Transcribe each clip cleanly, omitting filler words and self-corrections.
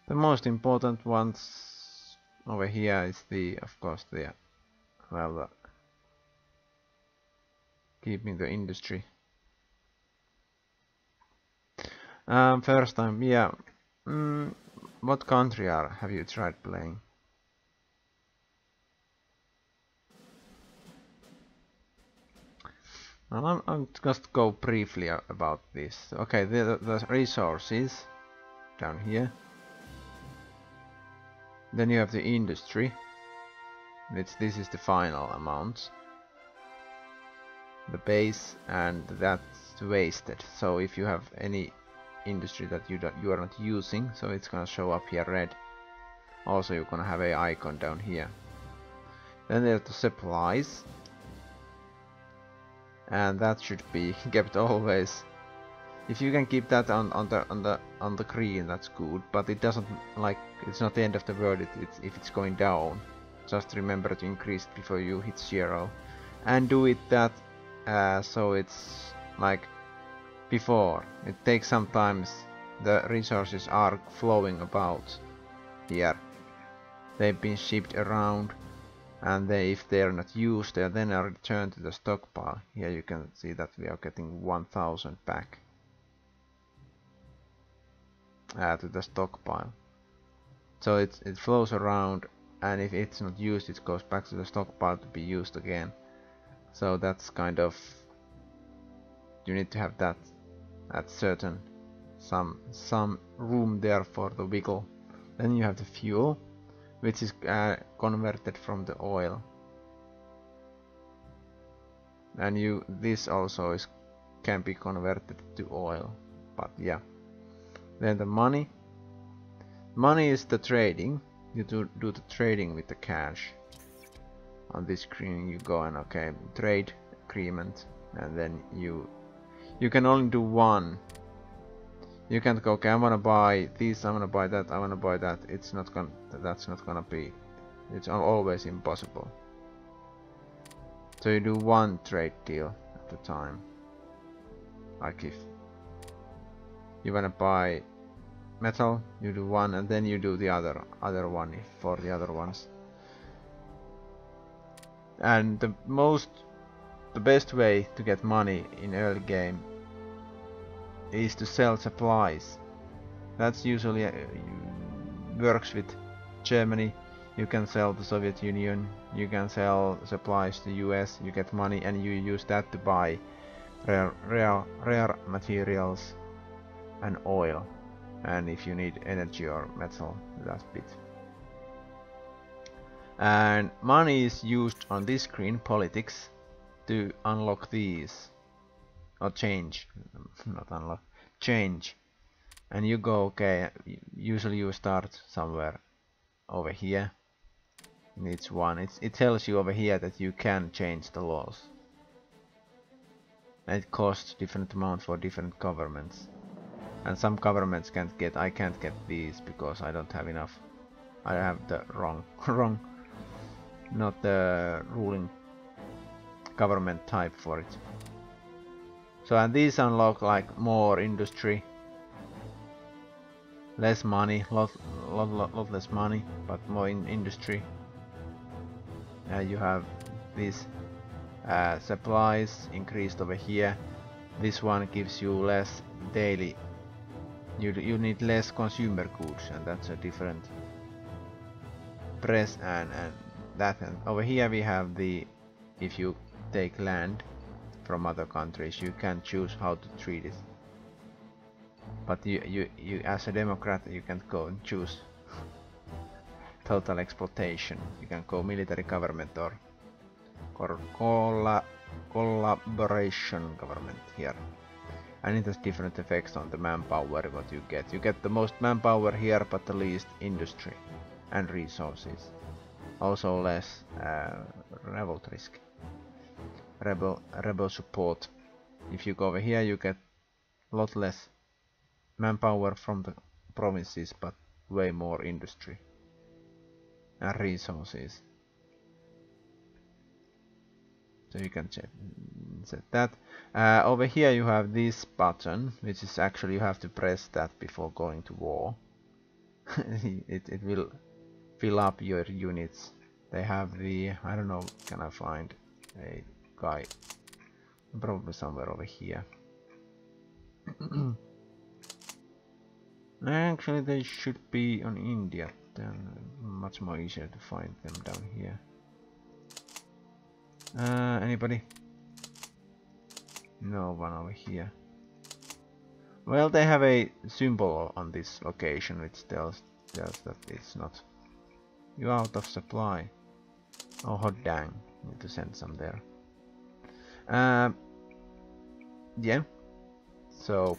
The most important ones over here is the, of course, the well, keeping the industry. First time, yeah. What country have you tried playing? I'm just go briefly about this. Okay, the resources down here. Then you have the industry. This is the final amount. The base, and that's wasted. So if you have any industry that you are not using, so it's gonna show up here red. Also, you're gonna have a icon down here. Then there's the supplies, and that should be kept always. If you can keep that on the green, that's good. But it doesn't, like, it's not the end of the world if it's going down. Just remember to increase it before you hit 0, and do it that so it's like before. It takes sometimes the resources are flowing about here. They've been shipped around, and if they are not used, they are then returned to the stockpile. Here you can see that we are getting 1000 back to the stockpile. So it flows around, and if it's not used, it goes back to the stockpile to be used again. So that's kind of, you need to have that at certain some room there for the wiggle. Then you have the fuel, which is converted from the oil, and this also can be converted to oil. But yeah, then the money is the trading. You do the trading with the cash. On this screen you go and okay, trade agreement, and then you can only do one. You can't go, okay, I wanna buy this, I wanna buy that, I wanna buy that. That's not gonna be, it's always impossible. So you do one trade deal at a time. Like if you wanna buy metal, you do one, and then you do the other one for the other ones. And the best way to get money in early game is to sell supplies. That's usually works with Germany. You can sell the Soviet Union, you can sell supplies to US, you get money, and you use that to buy rare materials and oil, and if you need energy or metal, that bit. And money is used on this screen, politics, to unlock these, or change, not unlock, change. And you go, okay, usually you start somewhere over here. It's one. It tells you over here that you can change the laws. And it costs different amount for different governments. And some governments can't get, I can't get these because I don't have enough. I have the wrong, not the ruling government type for it. So, and these unlock like more industry, less money, lot less money, but more in industry. You have these supplies increased over here. This one gives you less daily. You need less consumer goods, and that's a different press and that. And over here we have the, if you take land from other countries, you can choose how to treat it. But you as a democrat, you can't go and choose total exploitation. You can go military government or collaboration government here. And it has different effects on the manpower what you get. You get the most manpower here, but the least industry and resources. Also less revolt risk. Rebel support. If you go over here, you get a lot less manpower from the provinces, but way more industry and resources. So you can set that. Over here you have this button, which is actually you have to press that before going to war. it will fill up your units. They have the, I don't know, can I find a guy? Probably somewhere over here. Actually, they should be on India, then much more easier to find them down here. Anybody? No one over here. Well, they have a symbol on this location which tells that it's not. You're out of supply. Oh, hot dang! Need to send some there. Yeah. So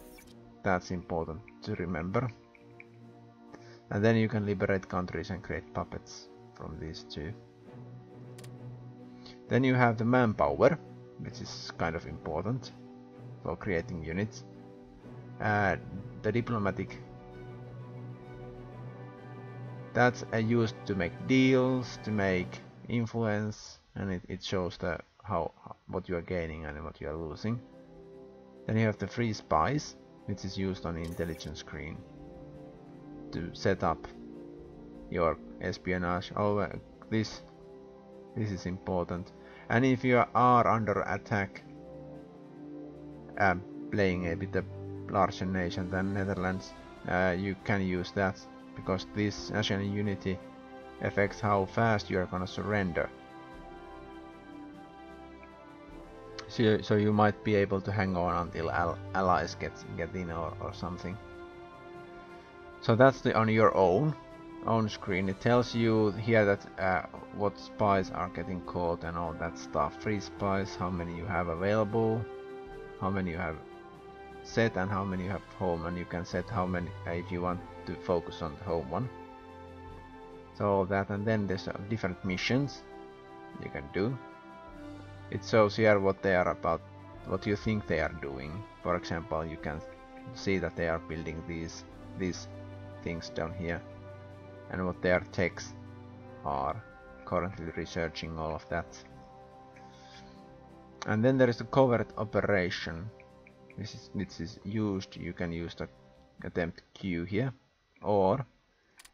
that's important to remember. And then you can liberate countries and create puppets from these two. Then you have the manpower, which is kind of important for creating units. The diplomatic, that's used to make deals, to make influence, and it shows the what you are gaining and what you are losing. Then you have the free spies, which is used on the intelligence screen to set up your espionage. Oh, this is important. And if you are under attack, playing a bit of larger nation than Netherlands, you can use that, because this national unity affects how fast you are gonna surrender. So you might be able to hang on until allies get in or something. So that's on your own screen. It tells you here that what spies are getting caught and all that stuff. Free spies, how many you have available, how many you have set, and how many you have home, and you can set how many if you want to focus on the home one. So all that, and then there's different missions you can do. It shows here what they are about, what you think they are doing. For example, you can see that they are building these things down here, and what their techs are, currently researching all of that. And then there is the covert operation. This is used, you can use the attempt queue here, or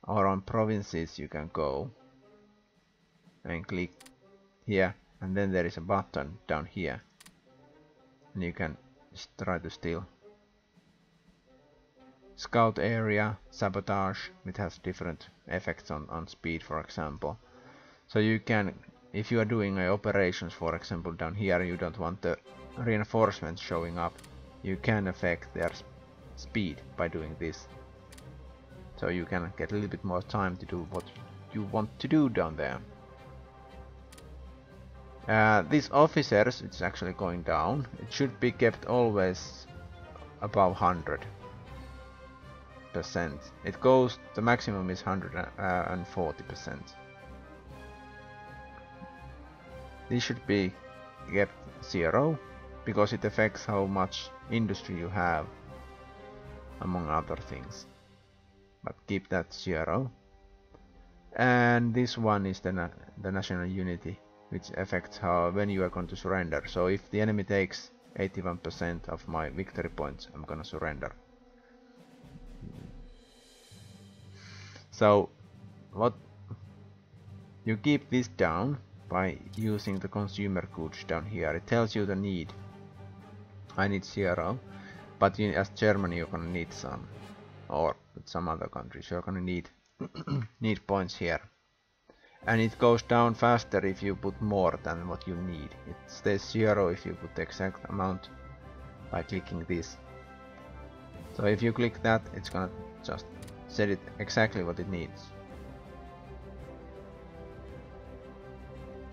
on provinces you can go and click here, and then there is a button down here, and you can try to steal. Scout area, sabotage, it has different effects on speed, for example. So you can, if you are doing operations, for example, down here, you don't want the reinforcements showing up, you can affect their speed by doing this. So you can get a little bit more time to do what you want to do down there. These officers, it's actually going down. It should be kept always above 100%. It goes, the maximum is 140%. This should be kept 0, because it affects how much industry you have, among other things. But keep that 0. And this one is the national unity, which affects when you are going to surrender. So if the enemy takes 81% of my victory points, I'm gonna surrender. So what you keep this down by using the consumer goods down here. It tells you the need. I need 0, but as Germany you're gonna need some, or some other countries you're gonna need need points here. And it goes down faster if you put more than what you need. It stays 0 if you put the exact amount by clicking this. So if you click that, it's gonna just set it exactly what it needs.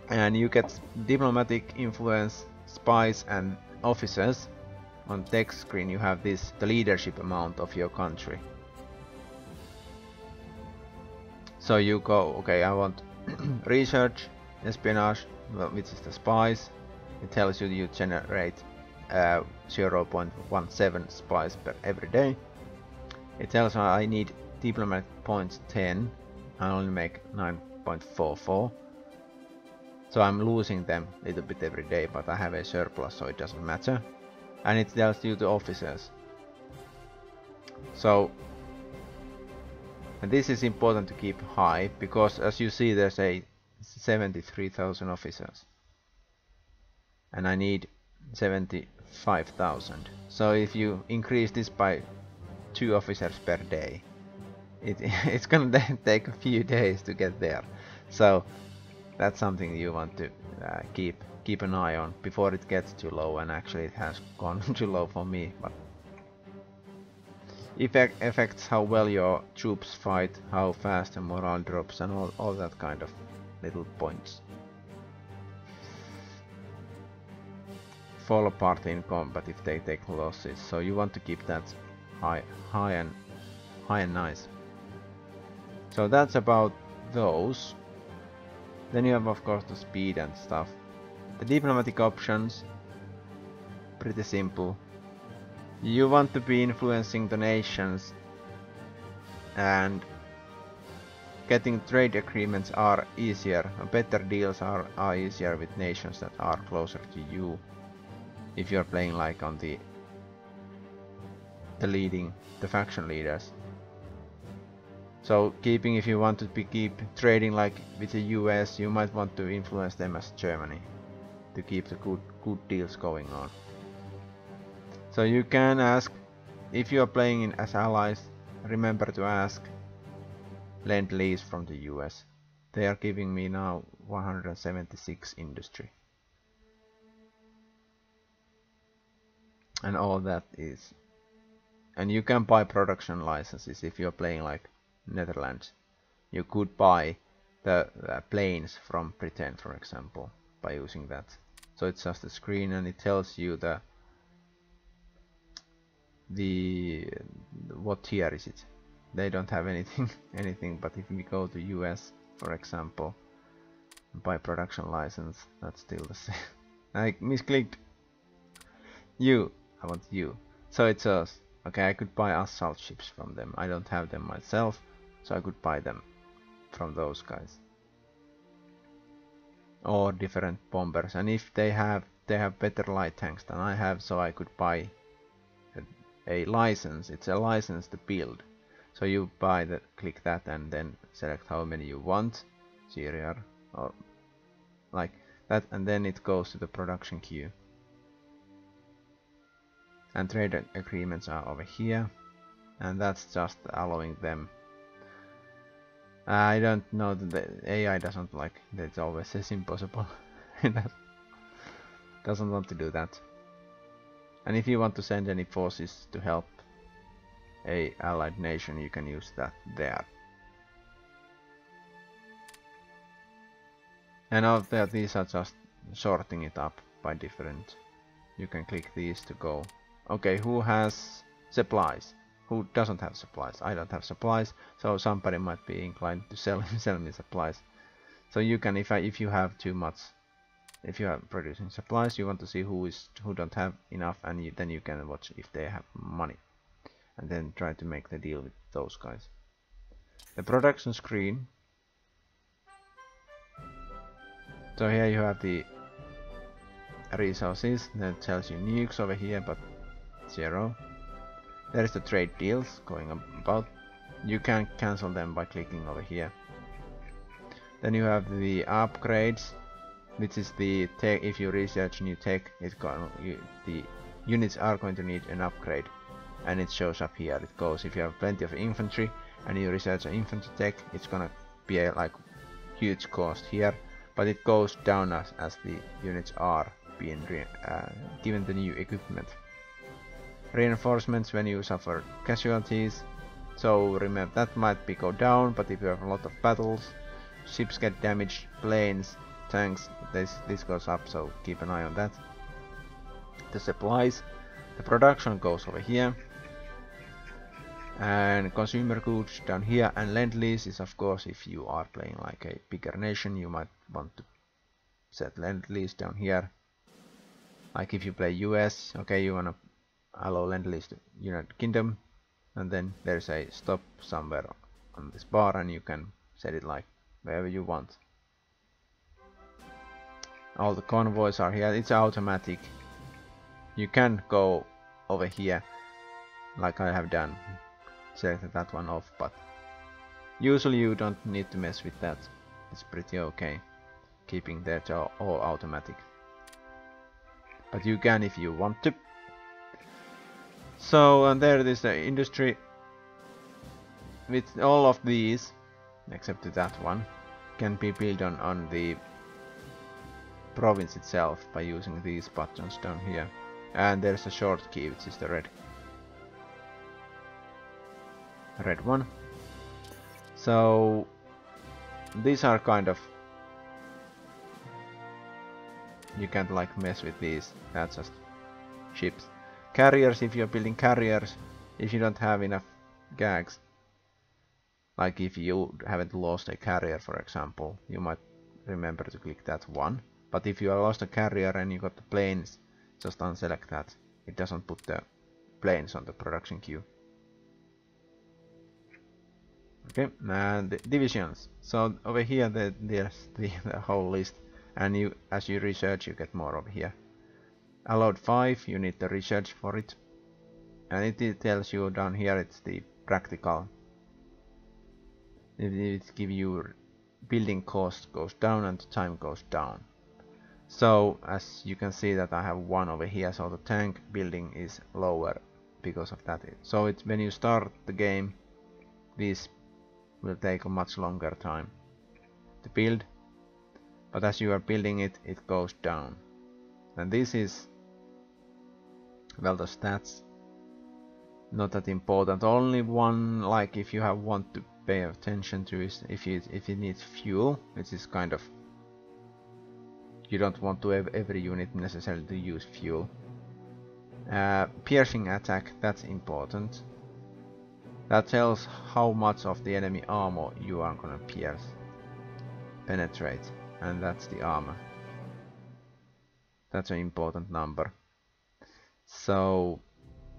And you get diplomatic influence, spies and officers. On text screen you have the leadership amount of your country. So you go, okay, I want research, espionage, which is the spies. It tells you you generate 0.17 spies per every day. It tells me I need diplomatic points 10. I only make 9.44. So I'm losing them a little bit every day, but I have a surplus, so it doesn't matter. And it tells you the officers. So And this is important to keep high, because as you see there's a 73,000 officers. And I need 75,000. So if you increase this by 2 officers per day, it's gonna take a few days to get there. So that's something you want to keep an eye on before it gets too low, and actually it has gone too low for me. But affects how well your troops fight, how fast the morale drops, and all that kind of little points. Fall apart in combat if they take losses, so you want to keep that high and nice. So that's about those. Then you have of course the speed and stuff. The diplomatic options, pretty simple. You want to be influencing the nations, and getting trade agreements are easier, better deals are easier with nations that are closer to you, if you're playing like on the faction leaders. So if you want to keep trading like with the US, you might want to influence them as Germany to keep the good deals going on. So you can ask, if you are playing as allies, remember to ask Lend-Lease from the US. They are giving me now 176 industry. And all that is. And you can buy production licenses if you're playing like Netherlands. You could buy the planes from Britain, for example, by using that. So it's just a screen, and it tells you what tier is it. They don't have anything, but if we go to US, for example, buy production license, that's still the same. I misclicked you. I want you. So it says, okay, I could buy assault ships from them. I don't have them myself, so I could buy them from those guys. Or different bombers, and if they have better light tanks than I have, so I could buy a license. It's a license to build. So you click that and then select how many you want, serial or like that, and then it goes to the production queue. And trade agreements are over here, and that's just allowing them. I don't know that the AI doesn't like that. It always says impossible. It doesn't want to do that. And if you want to send any forces to help a allied nation, you can use that there. And out there, these are just sorting it up by different. You can click these to go. Okay, who has supplies? Who doesn't have supplies? I don't have supplies, so somebody might be inclined to sell me supplies. So you can, if you have too much, if you are producing supplies, you want to see who don't have enough, and then you can watch if they have money, and then try to make the deal with those guys. The production screen. So here you have the resources. That tells you nukes over here, but 0. There's the trade deals going about. You can cancel them by clicking over here. Then you have the upgrades, which is the tech. If you research new tech, the units are going to need an upgrade, and it shows up here. It goes, if you have plenty of infantry and you research an infantry tech, it's gonna be a like huge cost here, but it goes down as the units are being given the new equipment. Reinforcements when you suffer casualties. So remember, that might go down, but if you have a lot of battles, ships get damaged, planes, tanks, this goes up, so keep an eye on that. The supplies, the production goes over here, and consumer goods down here, and Lend-Lease is of course, if you are playing like a bigger nation, you might want to set Lend-Lease down here. Like if you play US, okay, you wanna allow Lend-Lease to United Kingdom, and then there's a stop somewhere on this bar, and you can set it like wherever you want. All the convoys are here. It's automatic. You can go over here like I have done, select that one off, but Usually you don't need to mess with that. It's pretty okay, keeping that all automatic. But you can if you want to. So, and there it is, the industry. With all of these, except that one, can be built on the province itself by using these buttons down here. And there's a short key, which is the red one. So these are kind of, you can't like mess with these. That's just ships. Carriers, if you're building carriers, if you don't have enough gags, like if you haven't lost a carrier, for example, you might remember to click that one. But if you have lost a carrier and you got the planes, just unselect that. It doesn't put the planes on the production queue. Okay, and the divisions. So over here there's the whole list, and you, as you research, you get more over here. Allowed 5, you need the research for it, and it tells you down here it's the practical. It gives you building cost goes down and the time goes down. So as you can see that I have one over here, so the tank building is lower because of that. So it's when you start the game, this will take a much longer time to build, but as you are building it, it goes down. And this is, well, the stats, not that important. Only one, like if you want to pay attention to, is if it needs fuel, which is kind of, you don't want to have every unit necessarily to use fuel. Piercing attack, that's important. That tells how much of the enemy armor you are gonna pierce, penetrate, and that's the armor. That's an important number. So,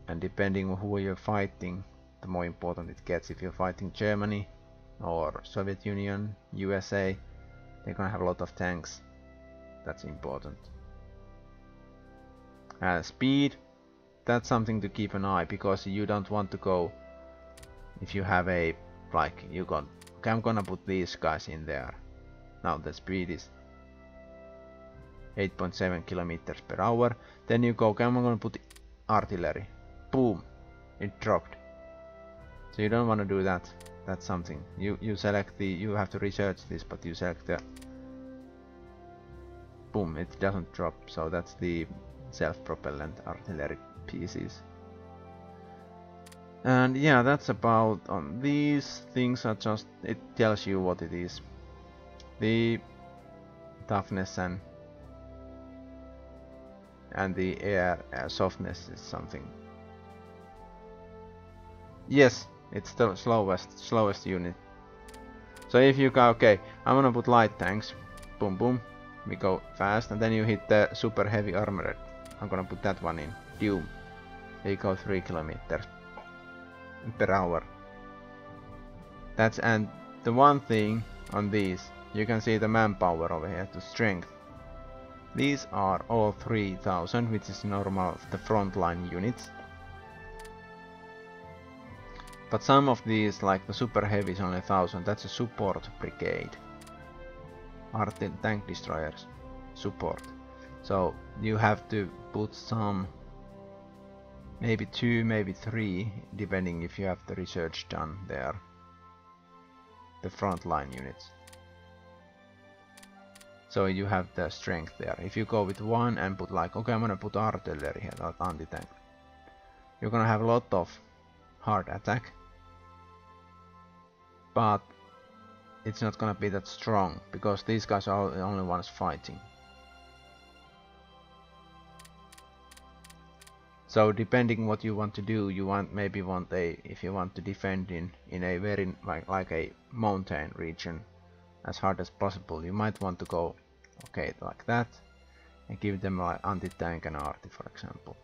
and depending on who you're fighting, the more important it gets. If you're fighting Germany or Soviet Union, USA, they're gonna have a lot of tanks. That's important. Speed, that's something to keep an eye, because you don't want to go, if you have a, like, you got, okay, I'm gonna put these guys in there. Now the speed is 8.7 kilometers per hour. Then you go, okay, I'm gonna put artillery. Boom, it dropped. So you don't want to do that. That's something. You select the, you have to research this, but you select the, boom, it doesn't drop. So that's the self-propellant artillery pieces. And yeah, that's about on these things. Are just, it tells you what it is. The toughness and the air softness is something. Yes, it's the slowest unit. So if you go, okay, I'm gonna put light tanks, boom boom, we go fast, and then you hit the super heavy armored. I'm gonna put that one in. Doom. We go 3 kilometers per hour. That's, and the one thing on these, you can see the manpower over here, the strength. These are all 3000, which is normal, the frontline units. But some of these, like the super heavy, is only 1000. That's a support brigade. Tank destroyers, support. So you have to put some, maybe 2, maybe 3, depending if you have the research done there. The frontline units. So you have the strength there. If you go with 1 and put like, okay, I'm gonna put artillery here, not anti-tank, you're gonna have a lot of hard attack, but it's not gonna be that strong, because these guys are the only ones fighting. So depending what you want to do, you maybe want a, if you want to defend in a very like a mountain region as hard as possible, you might want to go, okay, like that, and give them like anti-tank and arty, for example,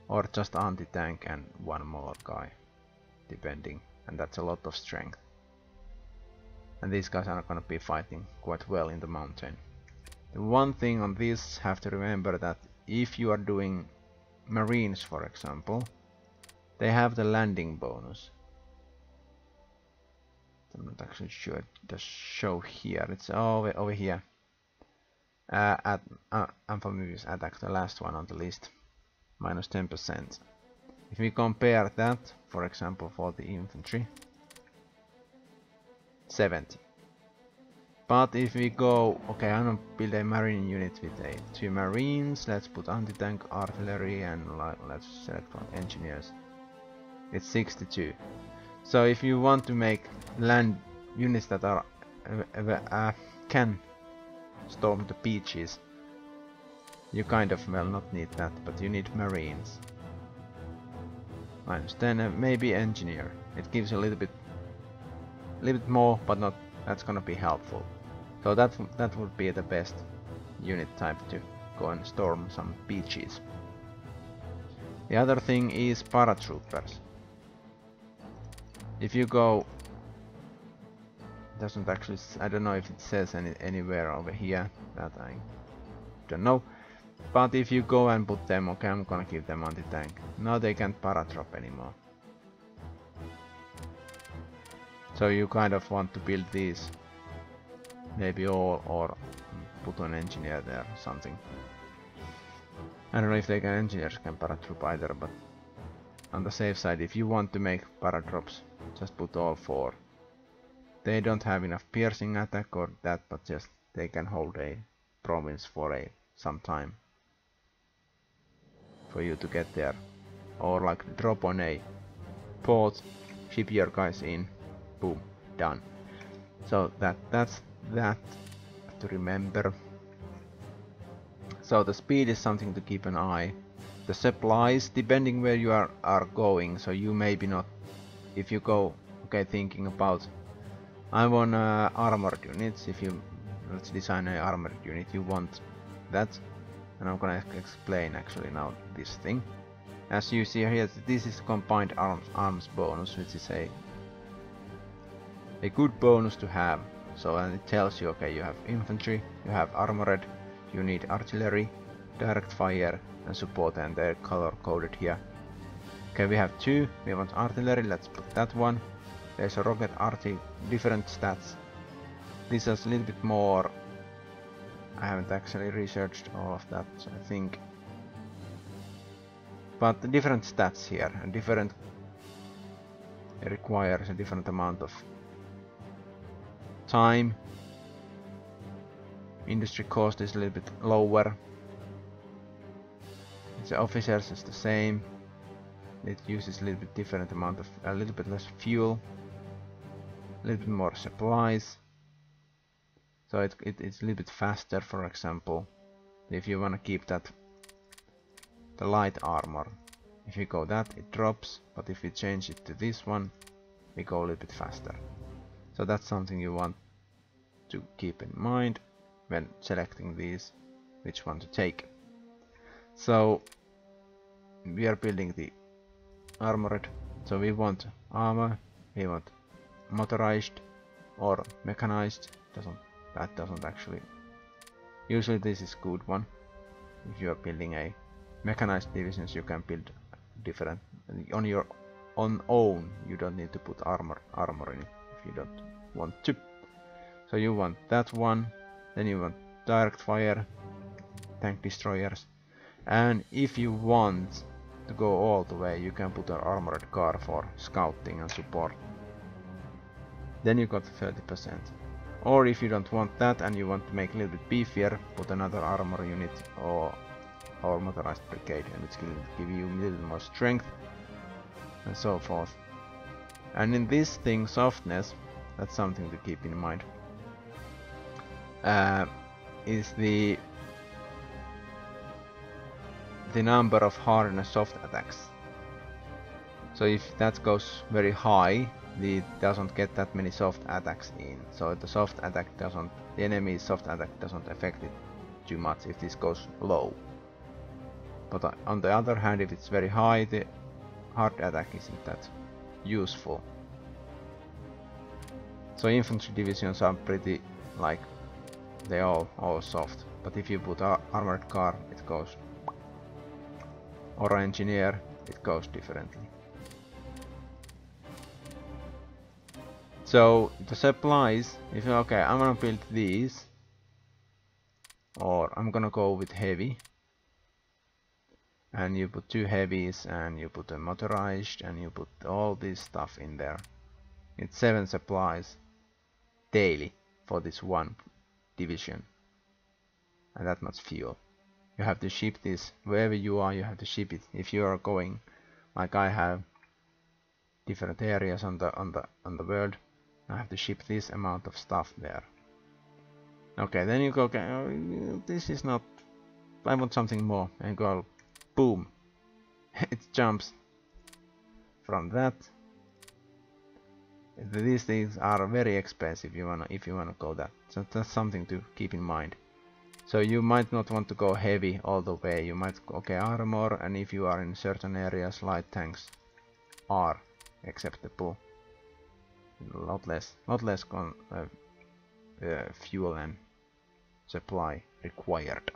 or just anti-tank and 1 more guy, depending, and that's a lot of strength. And these guys are gonna be fighting quite well in the mountain. The one thing on this, have to remember that if you are doing Marines, for example, they have the landing bonus. I'm not actually sure it does show here. It's over here. At amphibious attack, the last one on the list, minus 10%. If we compare that, for example, for the infantry, 70. But if we go, okay, I'm gonna build a marine unit with 2 marines. Let's put anti-tank artillery and let's select one engineers. It's 62. So if you want to make land units that are can storm the beaches, you kind of well not need that, but you need marines. Minus 10, maybe engineer. It gives you a little bit more, but not. That's gonna be helpful. So that would be the best unit type to go and storm some beaches. The other thing is paratroopers. If you go, doesn't actually, I don't know if it says anywhere over here, that I don't know. But if you go and put them, okay, I'm gonna keep them on the tank. Now they can't paradrop anymore. So you kind of want to build these, maybe all, or put an engineer there or something. I don't know if they can engineers can paratroop either, but on the safe side, if you want to make paradrops, just put all 4. They don't have enough piercing attack or that, but just they can hold a province for some time for you to get there, or like drop on a port, ship your guys in, boom, done. So that's that to remember. So the speed is something to keep an eye. The supplies, depending where you are going, so you maybe not, if you go, okay, thinking about I want armored units. If you let's design an armored unit, you want that, and I'm gonna explain actually now this thing. As you see here, this is combined arms bonus, which is a good bonus to have. So and it tells you, okay, you have infantry, you have armored, you need artillery, direct fire, and support, and they're color coded here. Okay, we have 2. We want artillery. Let's put that one. There's a rocket arty, different stats. This is a little bit more. I haven't actually researched all of that, so I think. But the different stats here, and different. It requires a different amount of time. Industry cost is a little bit lower. The officers is the same. It uses a little bit different amount of, a little bit less fuel, a little bit more supplies. So it's a little bit faster, for example. If you want to keep that, the light armor, if you go that, it drops, but if we change it to this one, we go a little bit faster. So that's something you want to keep in mind when selecting these, which one to take. So we are building the armored, so we want armor, we want motorized or mechanized. That doesn't actually, usually this is good one. If you are building a mechanized divisions, you can build different on your own. You don't need to put armor in it if you don't want to. So you want that one, then you want direct fire, tank destroyers, and if you want to go all the way, you can put an armored car for scouting and support. Then you got 30%. Or if you don't want that and you want to make a little bit beefier, put another armor unit or motorized brigade, and it's going to give you a little more strength and so forth. And in this thing, softness, that's something to keep in mind. Is the number of hard and soft attacks. So if that goes very high, it doesn't get that many soft attacks in. So the soft attack doesn't, the enemy's soft attack doesn't affect it too much if this goes low. But on the other hand, if it's very high, the hard attack isn't that useful. So infantry divisions are pretty like they all soft. But if you put armored car, it goes, or engineer, it goes differently. So the supplies, if you okay, I'm gonna build these, or I'm gonna go with heavy, and you put 2 heavies, and you put a motorized, and you put all this stuff in there. It's 7 supplies daily for this one division, and that much fuel. You have to ship this wherever you are. You have to ship it. If you are going, like I have, different areas on the world, I have to ship this amount of stuff there. Okay, then you go, okay, this is not, I want something more, and go, boom, it jumps from that. These things are very expensive if you wanna go that. So that's something to keep in mind. So you might not want to go heavy all the way. You might okay, armor, and if you are in certain areas, light tanks are acceptable. Lot less fuel and supply required.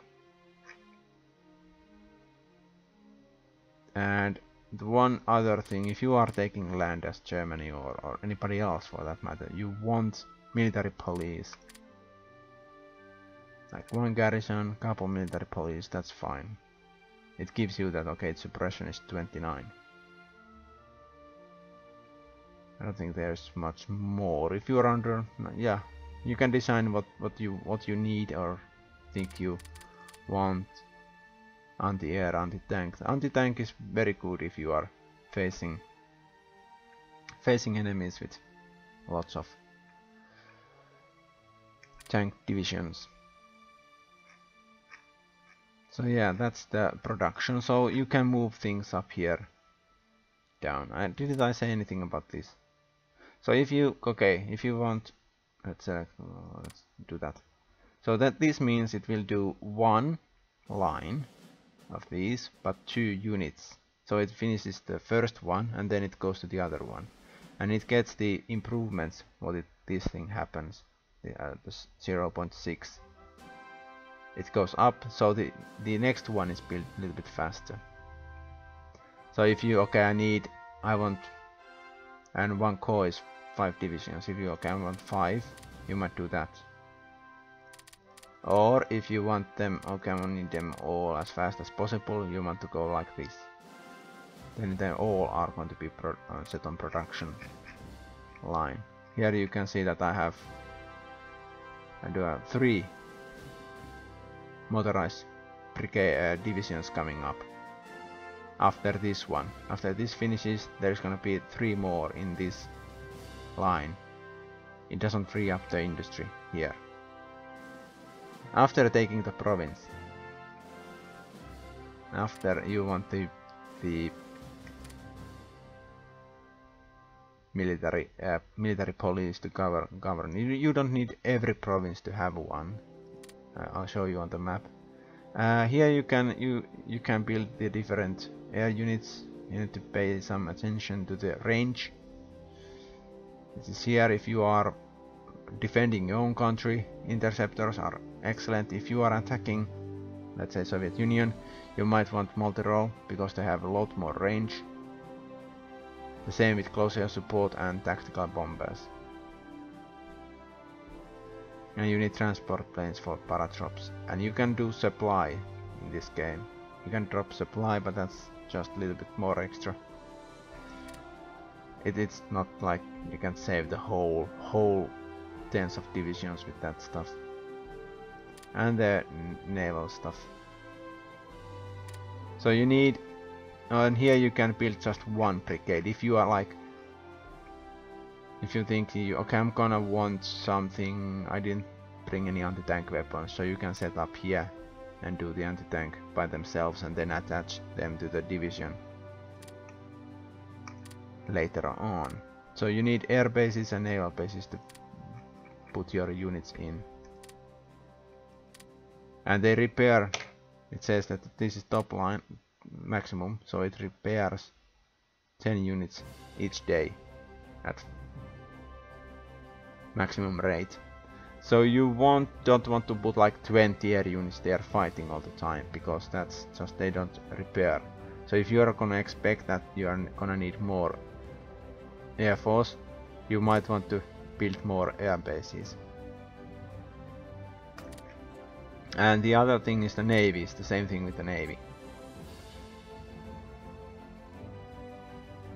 And the one other thing, if you are taking land as Germany or anybody else for that matter, you want military police. Like 1 garrison, couple military police, that's fine. It gives you that, okay, suppression is 29. I don't think there's much more. If you're under, yeah, you can design what you need or think you want. Anti-air, anti-tank. Anti-tank is very good if you are facing enemies with lots of tank divisions. So yeah, that's the production. So you can move things up here down. Did I say anything about this? So if you if you want, let's do that. So that this means it will do 1 line of these, but 2 units. So it finishes the first one and then it goes to the other one, and it gets the improvements what this thing happens. The 0.6. It goes up, so the next one is built a little bit faster. So if you I want, and 1 core is 5 divisions. If you I want 5, you might do that. Or if you want them, I need them all as fast as possible, you want to go like this. Then they all are going to be set on production line. Here you can see that I do have 3 motorized brigade divisions coming up. After this one, after this finishes, there's gonna be 3 more in this line. It doesn't free up the industry here. After taking the province, after you want the military police to govern. You don't need every province to have one. I'll show you on the map. Here you can build the different air units. You need to pay some attention to the range. It is here if you are defending your own country. Interceptors are excellent. If you are attacking, let's say, Soviet Union, you might want multi-role because they have a lot more range. The same with close air support and tactical bombers. And you need transport planes for paratroops. And you can do supply in this game. You can drop supply, but that's just a little bit more extra. It's not like you can save the whole tens of divisions with that stuff. And the naval stuff. So you need, and here you can build just 1 brigade. If you are like, if you think I'm gonna want something, I didn't bring any anti-tank weapons, so you can set up here and do the anti-tank by themselves and then attach them to the division later on. So you need air bases and naval bases to put your units in. And they repair, it says that this is top line maximum, so it repairs 10 units each day at maximum rate. So you don't want to put like 20 air units there fighting all the time, because that's just, they don't repair. So if you are gonna expect that you are gonna need more air force, you might want to build more air bases. And the other thing is the navy, it's the same thing with the navy.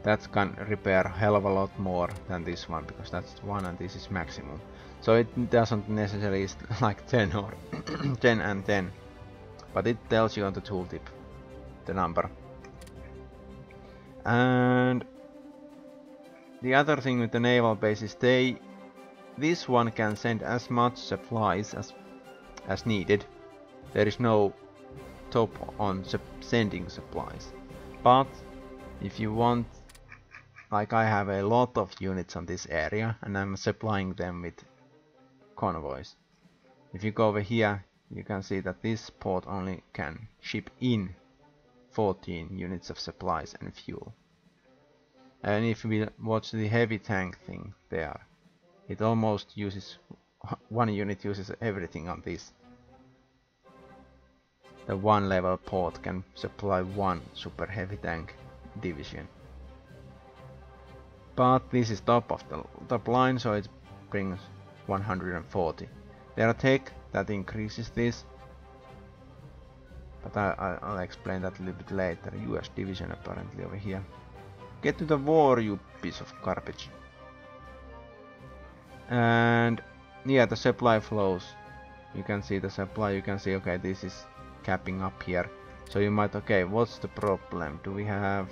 That can repair a hell of a lot more than this one, because that's one and this is maximum. So it doesn't necessarily is like 10 or 10 and 10, but it tells you on the tooltip the number. And the other thing with the naval base is this one can send as much supplies as needed. There is no top on sending supplies, but if you want, like I have a lot of units on this area and I'm supplying them with convoys. If you go over here, you can see that this port only can ship in 14 units of supplies and fuel. And if we watch the heavy tank thing there, it almost uses, one unit uses everything on this. The one level port can supply one super heavy tank division. But this is top of the top line, so it brings 140. There are tech that increases this, but I'll explain that a little bit later. US division apparently over here. Get to the war, you piece of garbage. And yeah, the supply flows. You can see the supply, you can see, okay, this is capping up here. So you might, okay, what's the problem? Do we have...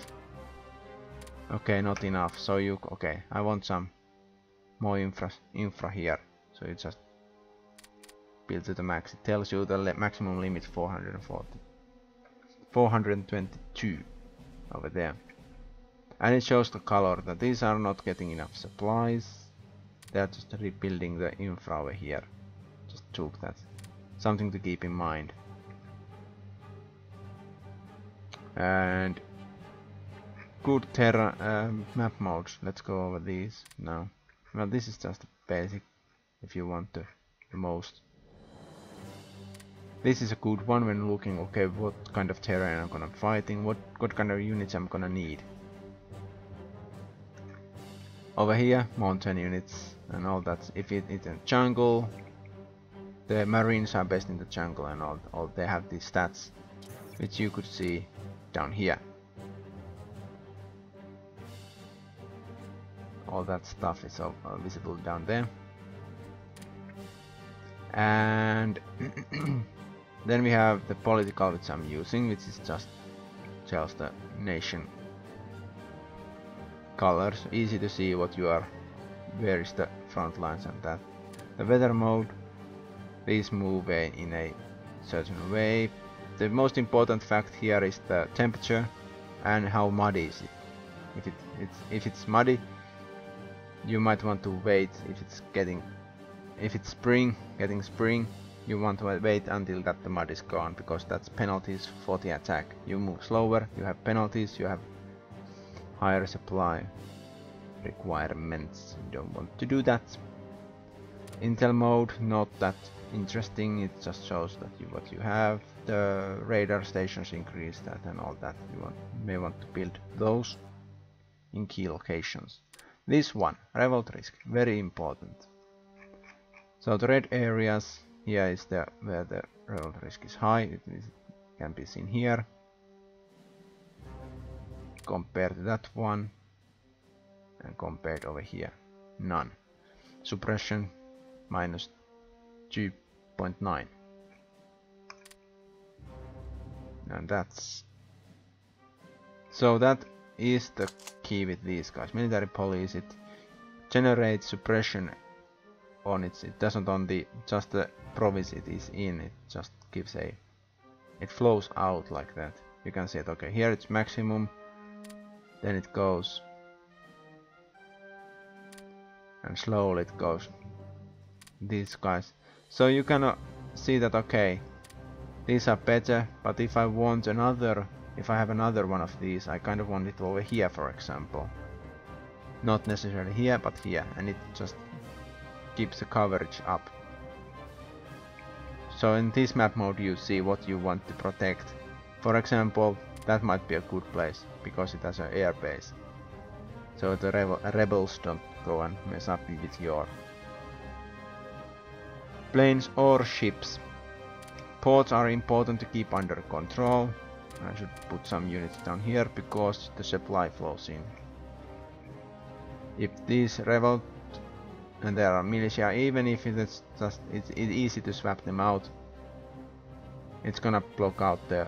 Okay, not enough. So you, okay, I want some more infra here. So you just build to the max. It tells you the maximum limit 440. 422 over there. And it shows the color that these are not getting enough supplies. They're just rebuilding the infra over here. Just took that. Something to keep in mind. And good terra map modes. Let's go over these now. Well, this is just basic if you want the most. This is a good one when looking, okay, what kind of terrain I'm gonna fighting, what kind of units I'm gonna need. Over here, mountain units and all that. If it's in jungle, the marines are based in the jungle and all they have these stats, which you could see down here. All that stuff is visible down there. And then we have the political, which I'm using, which is just tells the nation colors, easy to see what you are, where is the front lines and that. The weather mode, these move in a certain way. The most important fact here is the temperature and how muddy is it. If it's muddy, you might want to wait. If it's spring, you want to wait until that the mud is gone, because that's penalties for the attack. You move slower, you have penalties, you have higher supply requirements. You don't want to do that. Intel mode, not that interesting. It just shows that what you have. The radar stations increase that and all that. You may want to build those in key locations. This one, revolt risk, very important. So the red areas, here is where the revolt risk is high. It can be seen here. Compared to that one, and compared over here, none. Suppression minus 2.9. And that's... So that is the key with these guys. Military police, it generates suppression on it doesn't on the just the province it is in, it just gives it flows out like that. You can see it, okay, here it's maximum, then it goes and slowly it goes these guys. So you can see that, okay, these are better, but if I want another, if I have another one of these, I kind of want it over here, for example. Not necessarily here, but here, and it just keeps the coverage up. So in this map mode you see what you want to protect. For example, that might be a good place, because it has an air base. So the rebels don't go and mess up with your planes or ships. Ports are important to keep under control. I should put some units down here because the supply flows in. If these revolt and there are militia, even if it's easy to swap them out, it's gonna block out the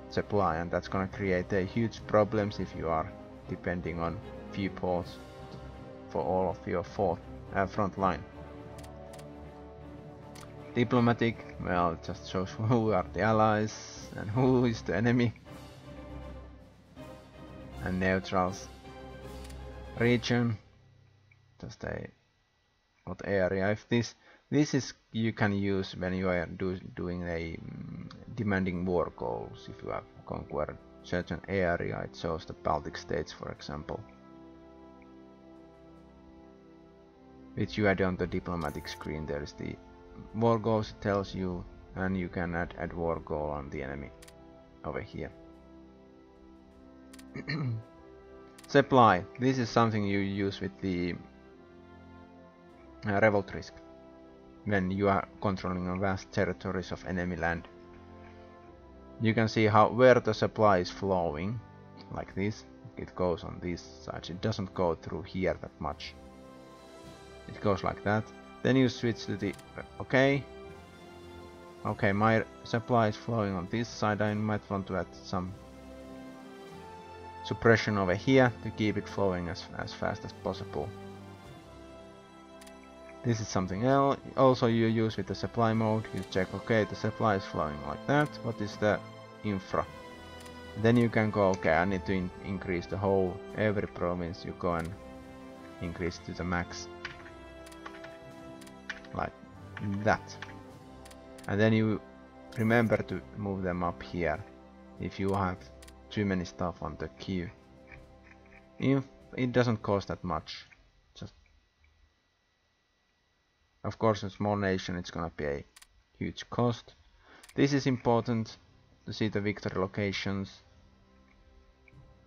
supply, and that's gonna create huge problems if you are depending on few ports for all of your front line. Diplomatic, well, it just shows who are the allies and who is the enemy. And neutrals. Region, just what area. If this is you can use when you are doing a demanding war goals. If you have conquered certain area, it shows the Baltic states, for example, which you add on the diplomatic screen. There is the war goals, it tells you, and you can add war goal on the enemy over here. Supply. This is something you use with the revolt risk when you are controlling vast territories of enemy land. You can see where the supply is flowing, like this. It goes on these sides. It doesn't go through here that much. It goes like that. Then you switch to the okay, my supply is flowing on this side. I might want to add some suppression over here to keep it flowing as fast as possible. This is something else also you use with the supply mode. You check, okay, the supply is flowing like that. What is the infra? Then you can go, okay, I need to increase the whole, every province. You go and increase to the max, like that. And then you remember to move them up here if you have too many stuff on the queue. It doesn't cost that much. Just, of course, in a small nation it's gonna be a huge cost. This is important to see the victory locations.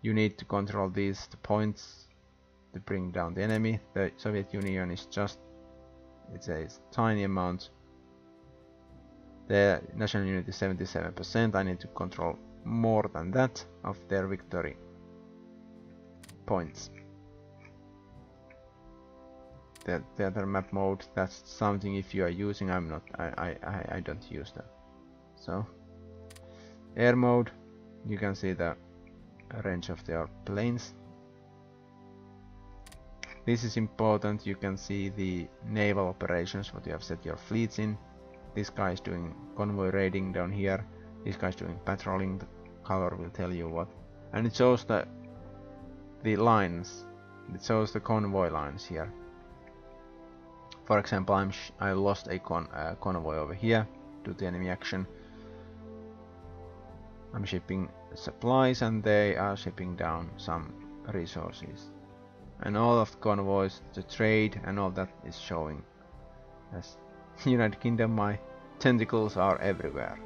You need to control the points to bring down the enemy. The Soviet Union is just, it's a tiny amount. The national unity is 77%. I need to control more than that of their victory points. The other map mode, that's something if you are using. I'm not. I don't use that. So air mode, you can see the range of their planes. This is important. You can see the naval operations, what you have set your fleets in. This guy is doing convoy raiding down here. This guy is doing patrolling. The color will tell you what. And it shows the lines. It shows the convoy lines here. For example, I lost a convoy over here due to enemy action. I'm shipping supplies and they are shipping down some resources. And all of the convoys, the trade and all that is showing. As United Kingdom, my tentacles are everywhere,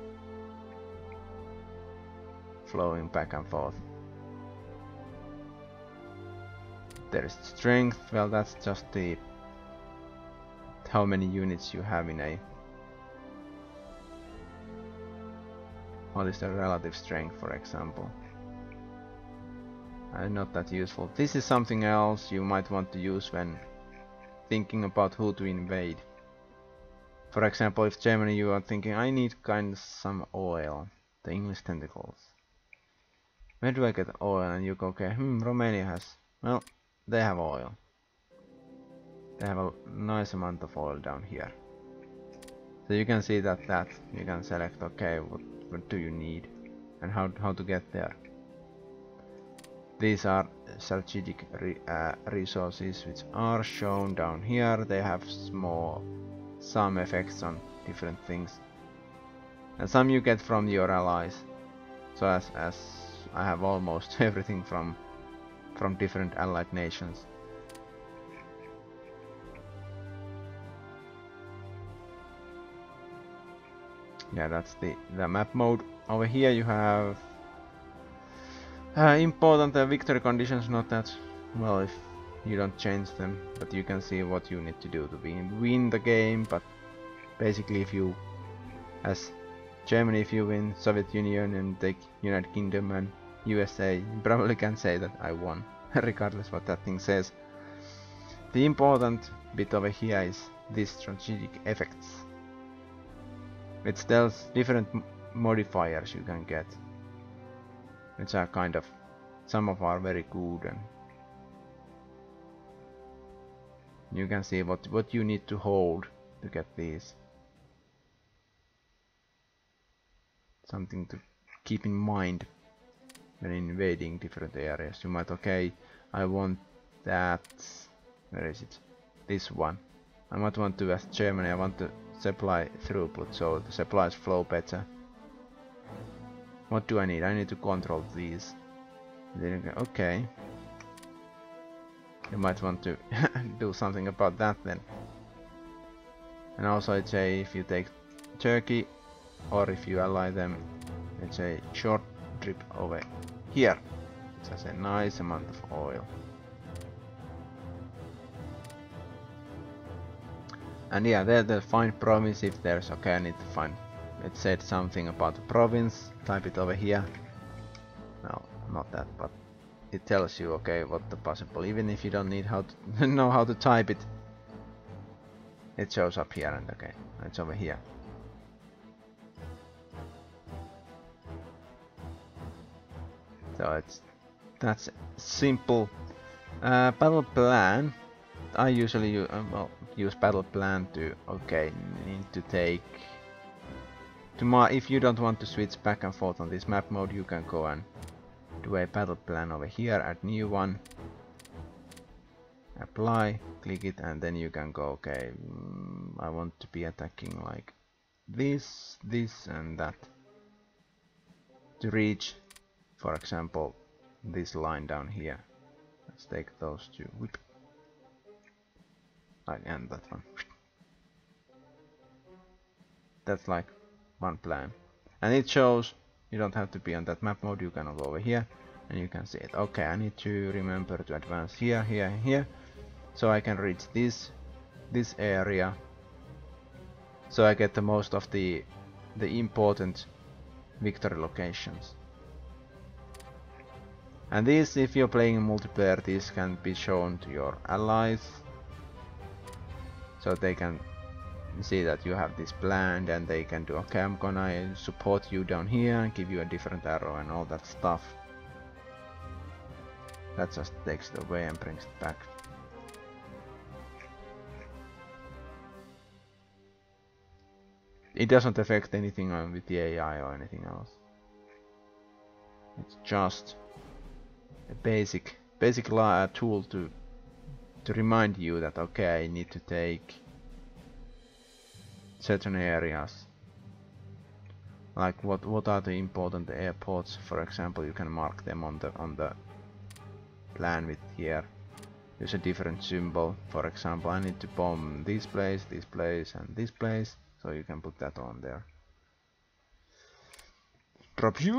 flowing back and forth. There is strength. Well, that's just the how many units you have in a. What is the relative strength, for example? Not that useful. This is something else you might want to use when thinking about who to invade. For example, if Germany, you are thinking, I need kind of some oil, the English tentacles. Where do I get oil? And you go, okay, Romania has, well, they have oil. They have a nice amount of oil down here. So you can see that you can select, okay, what do you need and how to get there. These are strategic resources which are shown down here. They have some effects on different things, and some you get from your allies. So as I have almost everything from different allied nations. Yeah, that's the map mode. Over here you have important victory conditions, not that well if you don't change them, but you can see what you need to do to win the game. But basically if you, as Germany, if you win Soviet Union and take United Kingdom and USA, you probably can say that I won, regardless what that thing says. The important bit over here is these strategic effects. It tells different modifiers you can get, which are kind of, some of are very good, and you can see what you need to hold to get these. Something to keep in mind when invading different areas. You might, okay, I want that, where is it? This one. I might want to, as Germany, I want to supply throughput, so the supplies flow better. What do I need? I need to control these. Then you go, okay. You might want to do something about that then. And also I'd say if you take Turkey, or if you ally them, it's a short trip over here. It has a nice amount of oil. And yeah, there the find province if there's, okay, I need to find, it said something about the province, type it over here. No, not that, but it tells you, okay, what the possible, even if you don't need how to know how to type it, it shows up here, and okay, it's over here. So that's simple. Battle plan. I usually use battle plan to, okay, need to take if you don't want to switch back and forth on this map mode, you can go and do a battle plan over here, add new one, apply, click it, and then you can go, okay, I want to be attacking like this, this and that to reach, for example, this line down here. Let's take those two, whip, and that one. That's like one plan, and it shows you don't have to be on that map mode. You can go over here and you can see it. Okay, I need to remember to advance here, here, here, so I can reach this area, so I get the most of the important victory locations. And this, if you're playing in multiplayer, this can be shown to your allies, so they can see that you have this planned, and they can do, okay, I'm gonna support you down here and give you a different arrow and all that stuff. That just takes it away and brings it back. It doesn't affect anything with the AI or anything else. It's just a basic tool to remind you that, okay, I need to take certain areas. Like what are the important airports, for example, you can mark them on the plan with here. Use a different symbol. For example, I need to bomb this place, and this place, so you can put that on there. Drop you.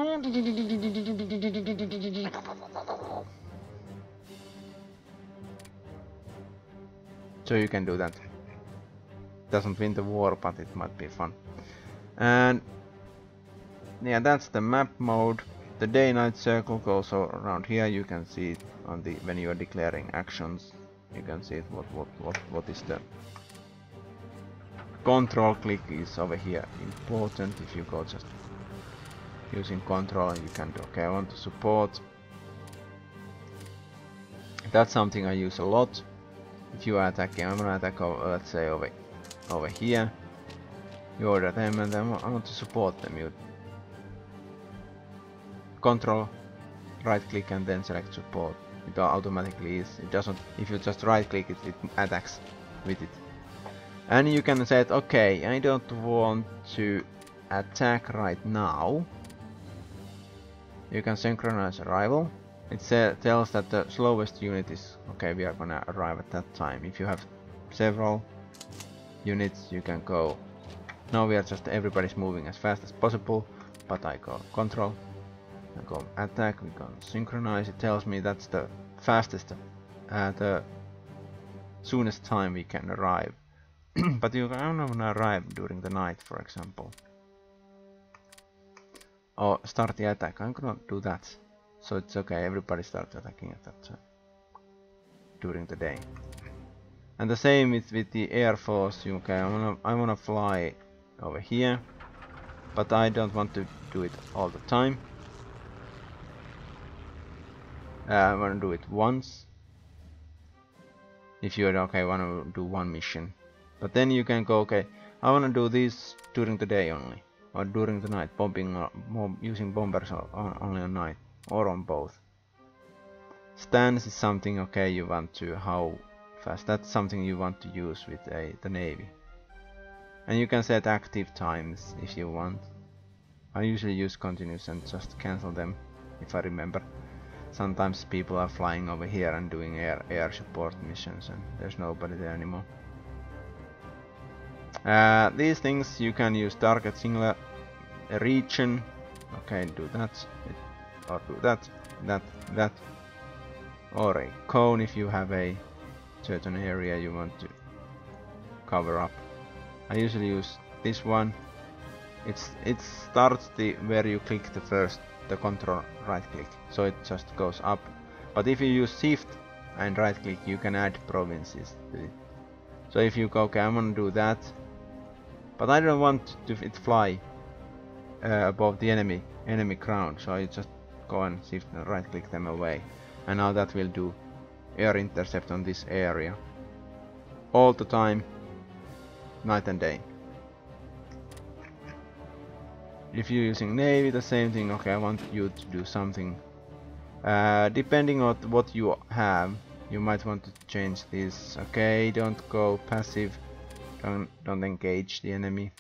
So you can do that. Doesn't win the war, but it might be fun. And yeah, that's the map mode. The day-night circle goes around here. You can see it on the when you are declaring actions. You can see it, what is the control click is over here important. If you go just using control, you can do, okay, I want to support. That's something I use a lot. If you are attacking, I'm gonna attack, let's say over here. You order them, and then I want to support them. You control, right click, and then select support. It automatically is. It doesn't. If you just right click it, it attacks with it. And you can say, okay, I don't want to attack right now. You can synchronize arrival. It tells that the slowest unit is, okay, we are gonna arrive at that time. If you have several units, you can go, now we are just, everybody's moving as fast as possible, but I go control, I go attack, we can synchronize. It tells me that's the fastest, the soonest time we can arrive But you can arrive during the night, for example. Or start the attack. I'm gonna do that. So it's okay, everybody starts attacking at that time. During the day. And the same with the Air Force. Okay, I wanna fly over here. But I don't want to do it all the time. I wanna do it once. If you okay, wanna do one mission. But then you can go, okay, I wanna do this during the day only. Or during the night, bombing or using bombers only on night. Or on both. Stance is something, okay, you want to, how fast, that's something you want to use with the Navy. And you can set active times if you want. I usually use continuous and just cancel them, if I remember. Sometimes people are flying over here and doing air support missions and there's nobody there anymore. These things you can use target singular region. Okay, do that. Or do that. That. Or a cone if you have a certain area you want to cover up. I usually use this one. It starts where you click the control right click, so it just goes up. But if you use shift and right click, you can add provinces to it. So if you go, okay, I'm gonna do that, but I don't want it fly above the enemy ground, so I just go and shift and right click them away. And now that will do air intercept on this area all the time, night and day. If you're using Navy, the same thing. Okay, I want you to do something. Depending on what you have, you might want to change this. Okay, don't go passive. Don't engage the enemy.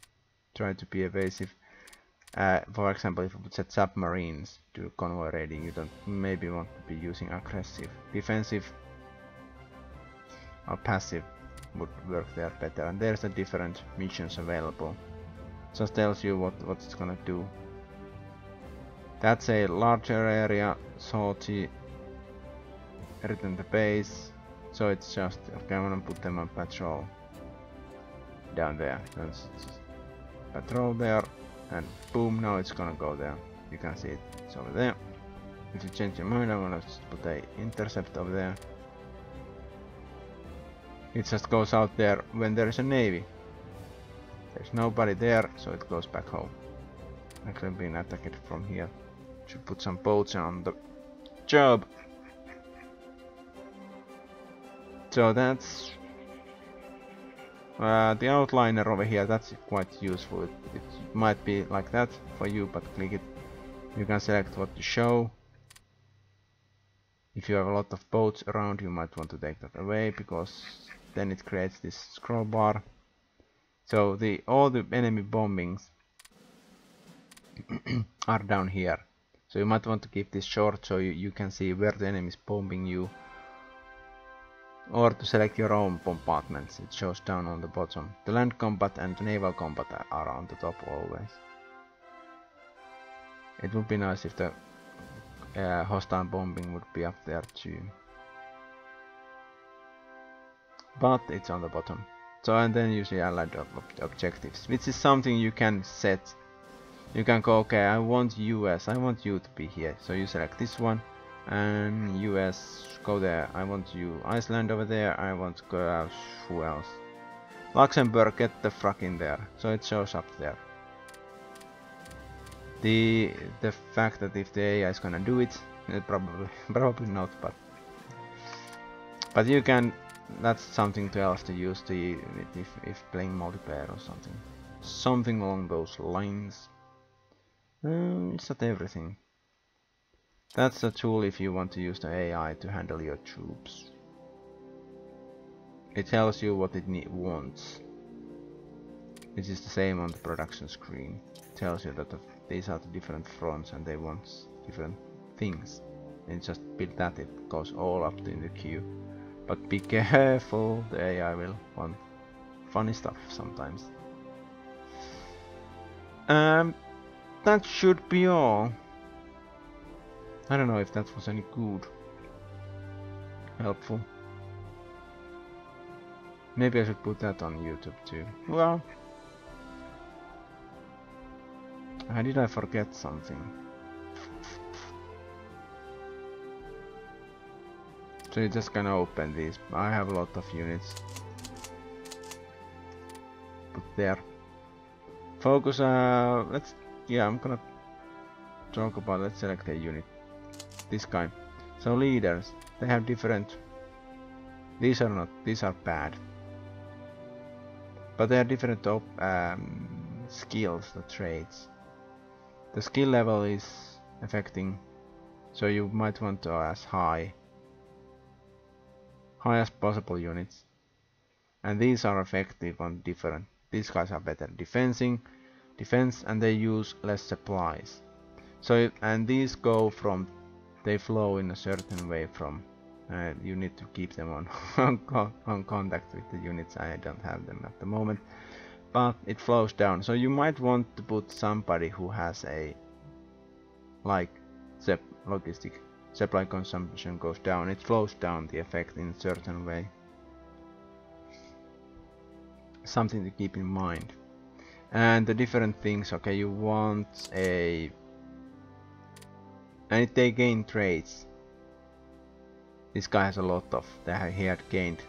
Try to be evasive. For example, if you would set submarines to convoy raiding, you don't maybe want to be using aggressive. Defensive or passive would work there better. And there's a different missions available. Just tells you what it's gonna do. That's a larger area, sortie, return the base. So it's just okay. I'm gonna put them on patrol down there. Let's just patrol there, and boom! Now it's gonna go there. You can see it. It's over there. If you change your mind, I'm gonna just put a intercept over there. It just goes out there when there is a navy. There's nobody there, so it goes back home. Actually being attacked from here. Should put some boats on the job. So that's the outliner over here. That's quite useful. It might be like that for you, but click it. You can select what to show. If you have a lot of boats around, you might want to take that away, because then it creates this scroll bar. So all the enemy bombings are down here. So you might want to keep this short so you can see where the enemy is bombing you. Or to select your own compartments, it shows down on the bottom. The land combat and the naval combat are on the top always. It would be nice if the hostile bombing would be up there too. But it's on the bottom. So, and then you see allied objectives, which is something you can set. You can go, okay, I want US, I want you to be here. So you select this one, and US, go there. I want you, Iceland over there, I want to go, who else? Luxembourg, get the fuck in there. So it shows up there. The fact that if the AI is gonna do it, probably not, but you can. That's something else to use if playing multiplayer or something along those lines. It's not everything. That's a tool if you want to use the AI to handle your troops. It tells you what it wants. It is the same on the production screen. It tells you that these are the different fronts and they want different things. And just build that, it goes all up in the queue. But be careful, the AI will want funny stuff sometimes. That should be all. I don't know if that was any good. Helpful. Maybe I should put that on YouTube too. Well, did I forget something? So you just can open these. I have a lot of units. Put there. Focus. I'm gonna talk about. Let's select a unit. This guy. So leaders. They have different. These are not. These are bad. But they are different skills, the traits. The skill level is affecting, so you might want to as high as possible units. And these are effective on different. These guys are better defense, and they use less supplies. So and these go from, they flow in a certain way from. You need to keep them on contact with the units. I don't have them at the moment, but it flows down. So you might want to put somebody who has a logistic supply consumption goes down. It flows down the effect in a certain way. Something to keep in mind. And the different things. Okay, you want a, and they gain traits. This guy has a lot of. He had gained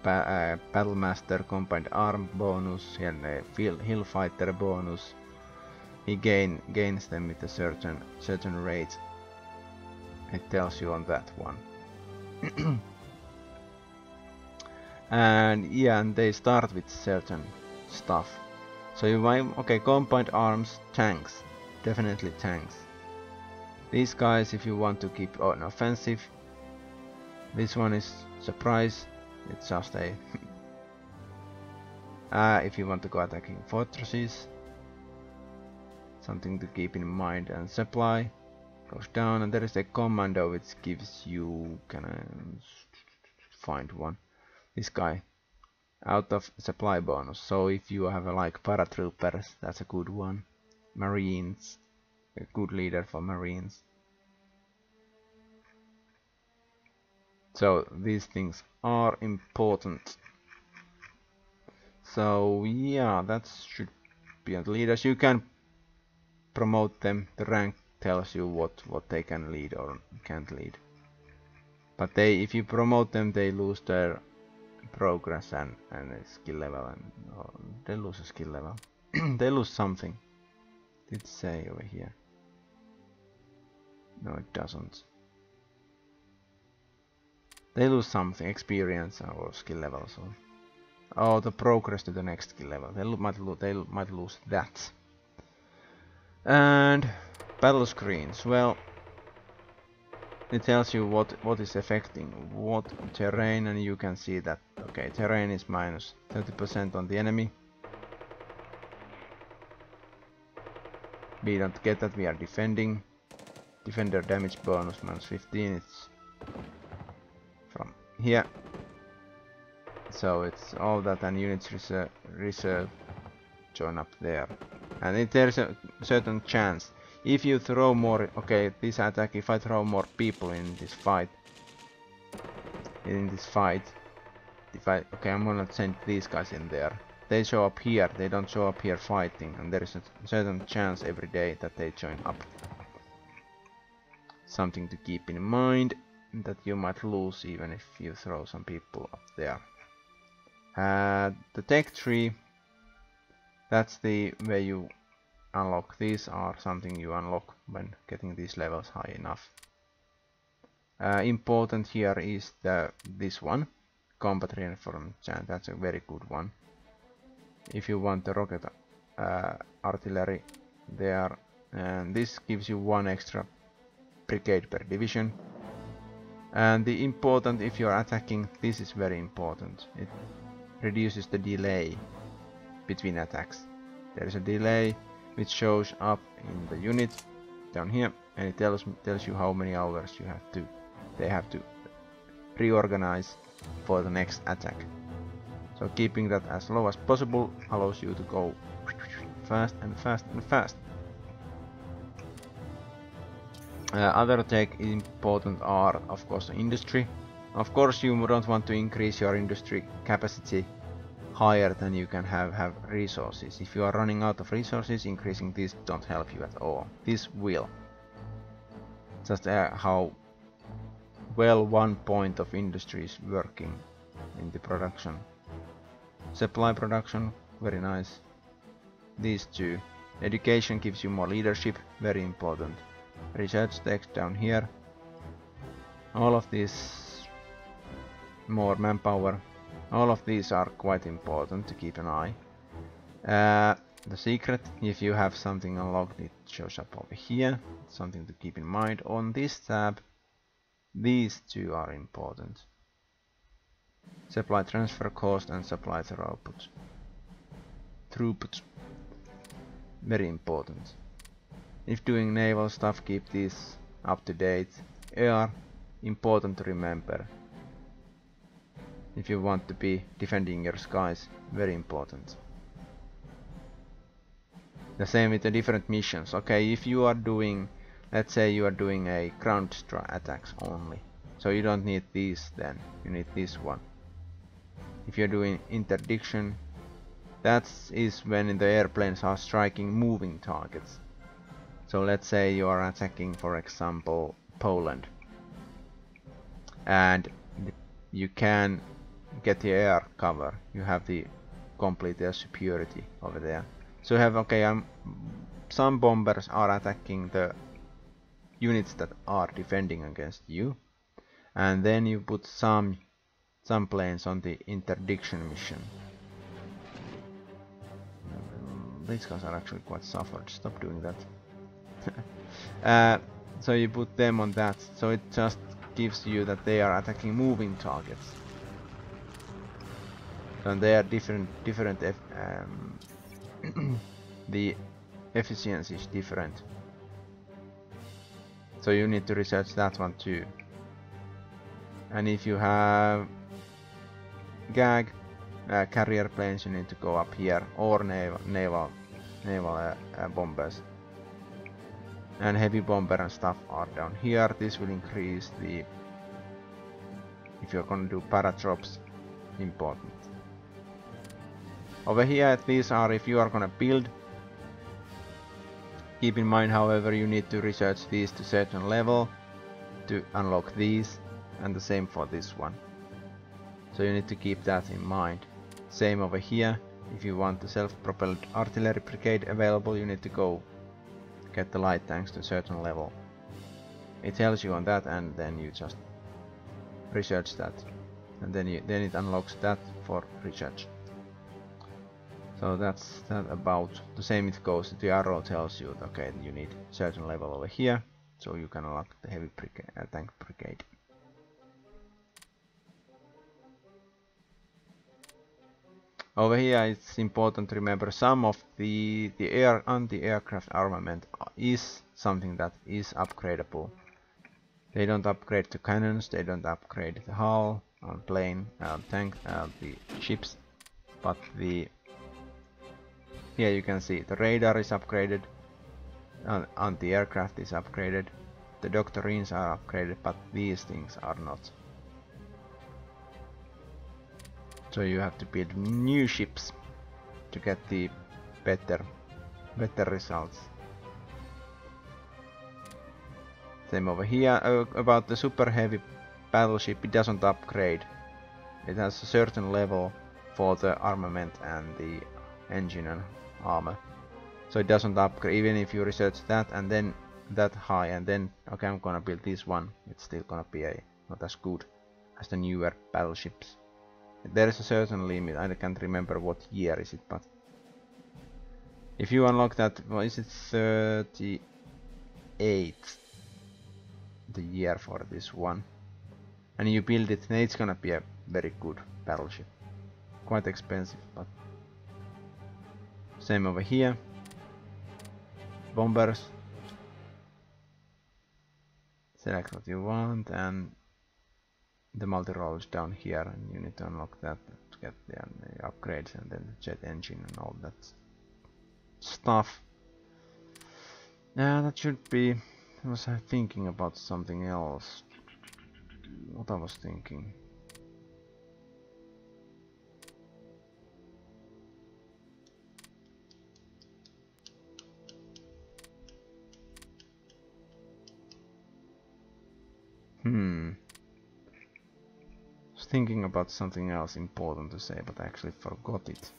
Battlemaster Combined Arm bonus, he had a Hill Fighter bonus. He gains them with a certain rate. It tells you on that one. And yeah, and they start with certain stuff. So you might, okay, Combined Arms, tanks, definitely tanks. These guys, if you want to keep an offensive. This one is surprise. It's just a if you want to go attacking fortresses, something to keep in mind. And supply goes down, and there is a commando which gives you, can I find one? This guy, out of supply bonus. So if you have like paratroopers, that's a good one. Marines, a good leader for Marines. So these things are important. So yeah, that should be on leaders. You can promote them. The rank tells you what they can lead or can't lead. But if you promote them, they lose their progress and skill level, and they lose a skill level. They lose something. Did it say over here? No, it doesn't. They lose something, experience or skill level. So, oh, the progress to the next skill level. They might lose that. And battle screens. Well, it tells you what is affecting what terrain, and you can see that. Okay, terrain is minus 30% on the enemy. We don't get that. We are defending. Defender damage bonus minus 15. It's from here, so it's all that, and units reserve join up there, and there's a certain chance if you throw more. Okay, this attack, if I throw more people in this fight, okay, I'm gonna send these guys in there. They show up here, they don't show up here fighting, and there is a certain chance every day that they join up. Something to keep in mind, that you might lose even if you throw some people up there. The tech tree, that's the way you unlock. These are something you unlock when getting these levels high enough. Important here is this one, combat reinforcement chant. That's a very good one. If you want the rocket artillery there, and this gives you 1 extra brigade per division. And the important, if you're attacking, this is very important. It reduces the delay between attacks. There is a delay which shows up in the unit down here, and it tells you how many hours they have to reorganize for the next attack. So keeping that as low as possible allows you to go fast and fast and fast. Other tech important are, of course, the industry. Of course you don't want to increase your industry capacity higher than you can have resources. If you are running out of resources, increasing this don't help you at all. This will. Just how well one point of industry is working in the production. Supply production, very nice. These two. Education gives you more leadership, very important. Research text down here. All of these, more manpower. All of these are quite important to keep an eye. The secret, if you have something unlocked, it shows up over here. Something to keep in mind. On this tab, these two are important. Supply transfer cost and supply throughput. Very important. If doing naval stuff, keep these up to date. Air, important to remember. If you want to be defending your skies, very important. The same with the different missions. Okay, if you are doing, let's say you are doing a ground attacks only. So you don't need these then, you need this one. If you're doing interdiction, that is when the airplanes are striking moving targets. So let's say you are attacking, for example, Poland. And you can get the air cover. You have the complete air superiority over there. So you have, okay, some bombers are attacking the units that are defending against you. And then you put some planes on the interdiction mission. These guys are actually quite suffered. Stop doing that. So you put them on that. So it just gives you that they are attacking moving targets. And they are different. The efficiency is different. So you need to research that one too. And if you have gag carrier planes, you need to go up here, or naval bombers. And heavy bomber and stuff are down here. This will increase the, if you're gonna do paratrops, important. Over here, these are if you are gonna build. Keep in mind, however, you need to research these to certain level to unlock these, and the same for this one. So you need to keep that in mind. Same over here. If you want the self-propelled artillery brigade available, you need to go get the light tanks to a certain level. It tells you on that, and then you just research that, and then it unlocks that for research. So that's that about. The same it goes. The arrow tells you, okay, you need certain level over here, so you can unlock the heavy tank brigade. Over here, it's important to remember some of the anti-aircraft armament is something that is upgradable. They don't upgrade the cannons, they don't upgrade the hull, plane, tank, the ships, but the here you can see the radar is upgraded, anti-aircraft is upgraded, the doctrines are upgraded, but these things are not. So you have to build new ships to get the better results. Same over here. About the super heavy battleship, it doesn't upgrade. It has a certain level for the armament and the engine and armor. So it doesn't upgrade, even if you research that and then that high and then, okay, I'm gonna build this one, it's still gonna be not as good as the newer battleships. There is a certain limit, I can't remember what year is it, but if you unlock that, well, is it 38? The year for this one, and you build it, then it's gonna be a very good battleship. Quite expensive, but same over here. Bombers. Select what you want, and the multi-role is down here, and you need to unlock that to get the upgrades and then the jet engine and all that stuff. Yeah, that should be. I was thinking about something else. what I was thinking. I was thinking about something else important to say, but I actually forgot it.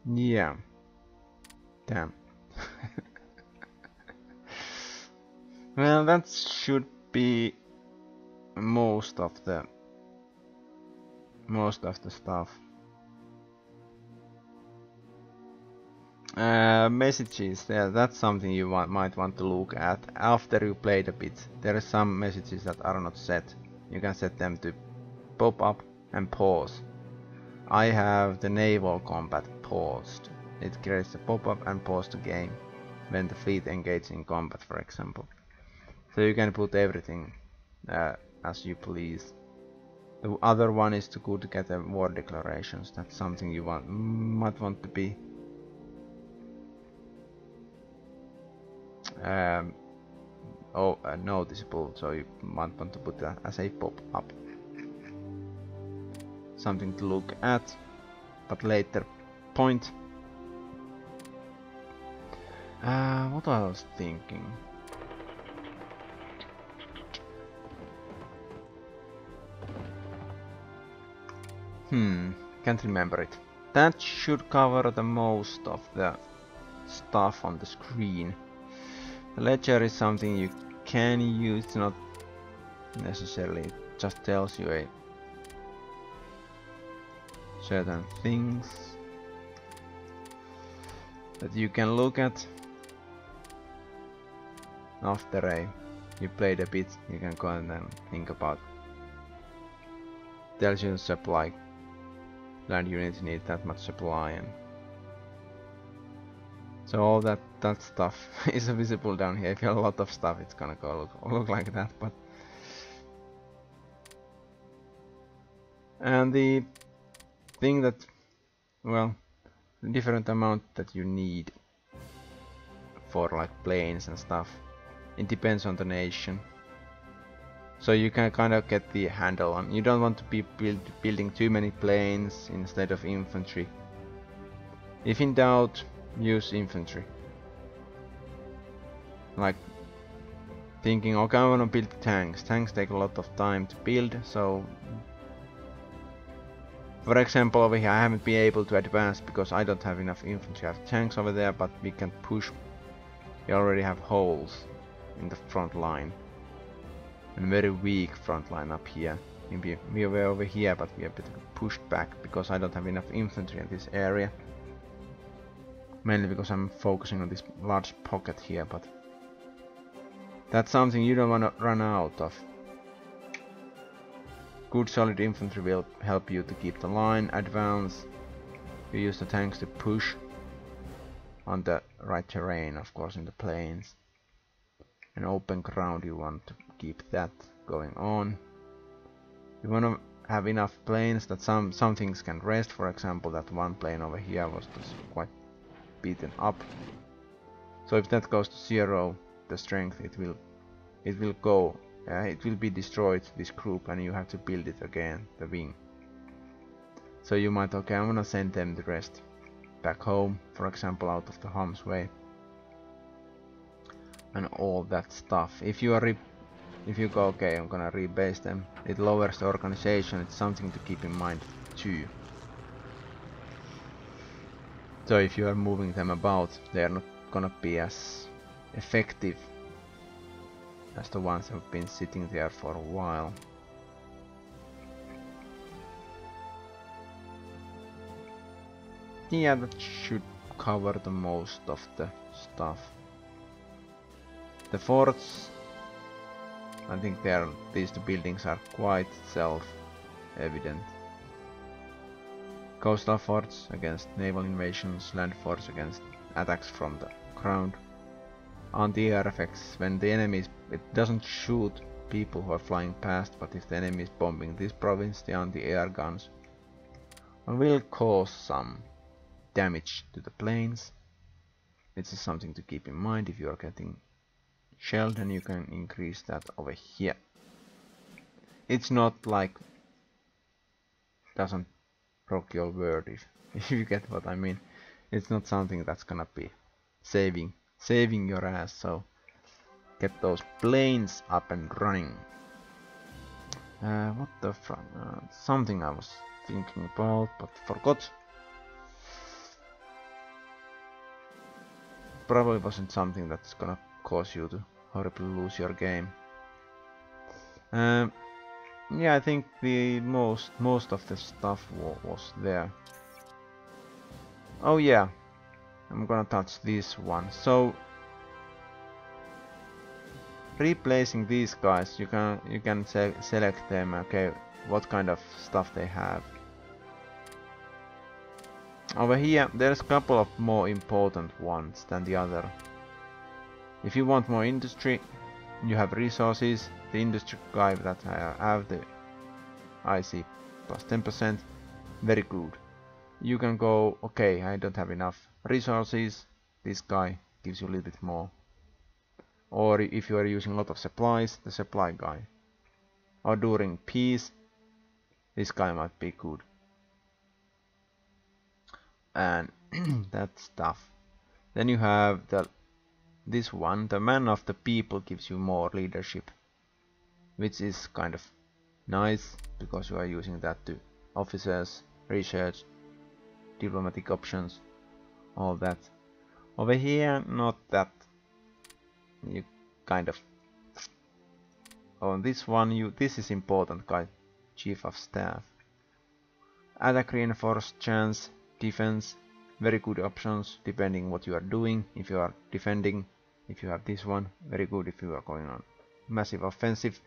Yeah. Damn. Well, that should be most of the stuff. Messages, yeah, that's something you might want to look at after you played a bit. There are some messages that are not set. You can set them to pop up and pause. I have the naval combat paused. It creates a pop-up and pause the game when the fleet engages in combat, for example. So you can put everything as you please. The other one is to get the war declarations. That's something you might want to be noticeable, so you might want to put that as a pop-up. Something to look at, but later point. What I was thinking. Can't remember it. That should cover the most of the stuff on the screen. The ledger is something you can use, it's not necessarily, it just tells you a certain things that you can look at after you played a bit. You can go and then think about. Tells you supply. Land units need that much supply, and so all that stuff is visible down here. If you have a lot of stuff, it's gonna go look like that. But and the thing that, well, the different amount that you need for like planes and stuff, it depends on the nation. So you can kind of get the handle on. You don't want to be building too many planes instead of infantry. If in doubt, use infantry. Like thinking, okay, I want to build tanks. Tanks take a lot of time to build, so for example over here I haven't been able to advance because I don't have enough infantry. I have tanks over there, but we can push. We already have holes in the front line. And very weak front line up here. We were over here, but we are a bit pushed back because I don't have enough infantry in this area. Mainly because I'm focusing on this large pocket here, but that's something you don't want to run out of. Good solid infantry will help you to keep the line, advance. You use the tanks to push on the right terrain, of course, in the plains. And open ground, you want to keep that going on. You want to have enough planes that some things can rest. For example, that one plane over here was just quite beaten up. So if that goes to 0, the strength, it will go. It will be destroyed, this group, and you have to build it again, the wing. So you might, okay, I'm gonna send them the rest back home, for example, out of the harm's way. And all that stuff. If you go, okay, I'm gonna rebase them, it lowers the organization. It's something to keep in mind too. So if you are moving them about, they are not gonna be as effective as the ones that have been sitting there for a while. Yeah, that should cover the most of the stuff. The forts, I think these two buildings are quite self-evident. Coastal forts against naval invasions, land forts against attacks from the ground. Anti-air effects, when the enemy it doesn't shoot people who are flying past, but if the enemy is bombing this province, the anti-air guns will cause some damage to the planes. This is something to keep in mind. If you are getting shelled, then you can increase that over here. It's not like doesn't rock your world if you get what I mean. It's not something that's gonna be saving your ass. So get those planes up and running. What the fuck? Something I was thinking about but forgot. Probably wasn't something that's gonna cause you to horribly lose your game. Yeah, I think the most of the stuff was there. Oh yeah, I'm gonna touch this one. So replacing these guys, you can select them. Okay, what kind of stuff they have. Over here, there's a couple of more important ones than the other. If you want more industry, you have resources. The industry guy that I have, the IC plus 10%, very good. You can go, okay, I don't have enough resources, this guy gives you a little bit more. Or if you are using a lot of supplies, the supply guy. Or during peace, this guy might be good. And that stuff. Then you have this one, the man of the people, gives you more leadership, which is kind of nice because you are using that to officers, research, diplomatic options, all that. Over here, not that. You kind of on this one, this is important guy, chief of staff. Attack, reinforced, chance, defense, very good options depending what you are doing. If you are defending, if you have this one, very good. If you are going on massive offensive,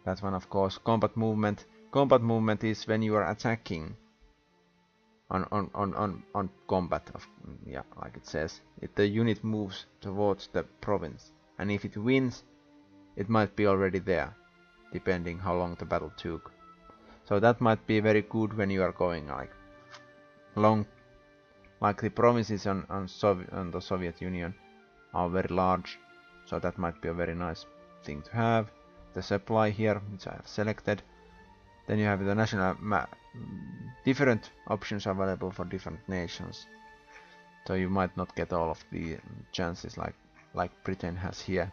that one of course. Combat movement. Combat movement is when you are attacking on combat. Yeah, like it says, the unit moves towards the province, and if it wins, it might be already there, depending how long the battle took. So that might be very good when you are going like long, like the provinces on the Soviet Union are very large, so that might be a very nice thing to have. The supply here, which I have selected. Then you have the national different options available for different nations, so you might not get all of the chances like Britain has here.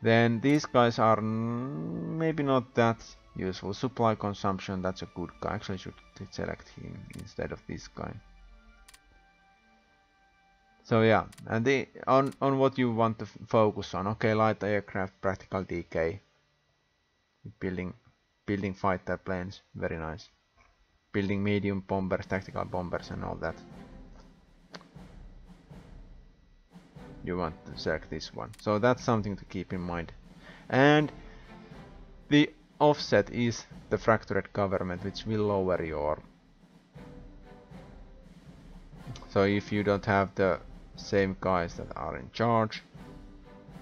Then these guys are maybe not that useful. Supply consumption, that's a good guy. Actually should select him instead of this guy. So yeah, and on what you want to focus on. Okay, light aircraft, practical decay. Building fighter planes, very nice. Building medium bombers, tactical bombers and all that. You want to select this one. So that's something to keep in mind. And the offset is the fractured government, which will lower your... So if you don't have the same guys that are in charge,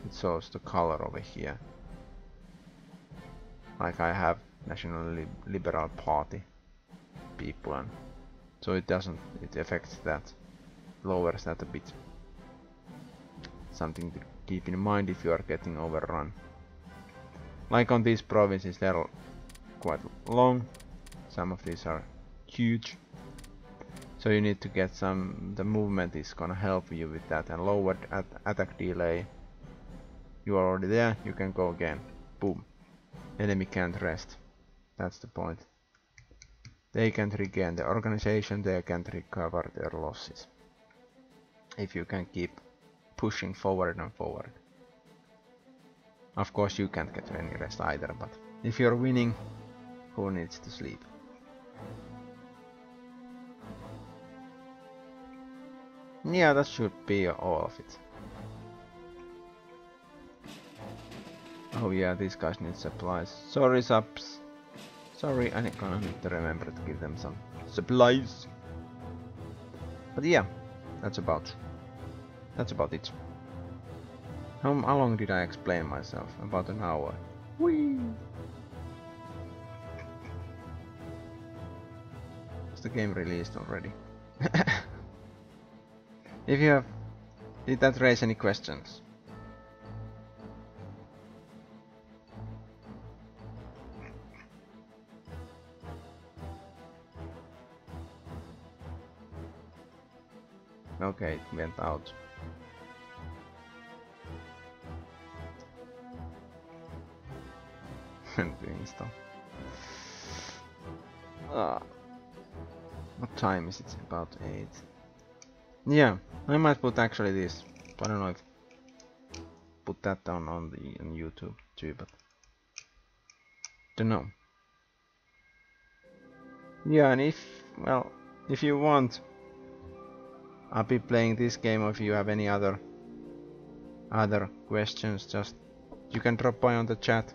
it shows the color over here. Like I have National Liberal Party people, and so it affects that, lowers that a bit. Something to keep in mind if you are getting overrun. Like on these provinces, they are quite long. Some of these are huge. So you need to get some, the movement is gonna help you with that, and lowered attack delay. You are already there, you can go again. Boom. Enemy can't rest. That's the point. They can't regain the organization, they can't recover their losses. If you can keep pushing forward and forward. Of course you can't get any rest either, but if you're winning, who needs to sleep? Yeah, that should be all of it. Oh yeah, these guys need supplies. Sorry, subs. Sorry, I need to remember to give them some supplies. But yeah, that's about it. How long did I explain myself? About an hour. Whee! the game released already? If you have, did that raise any questions? Okay, it went out. And install. What time is it? About 8. Yeah, I might put actually this. I don't know if put that down on YouTube too, but don't know. Yeah, and if you want, I'll be playing this game. Or if you have any other questions, just you can drop by on the chat.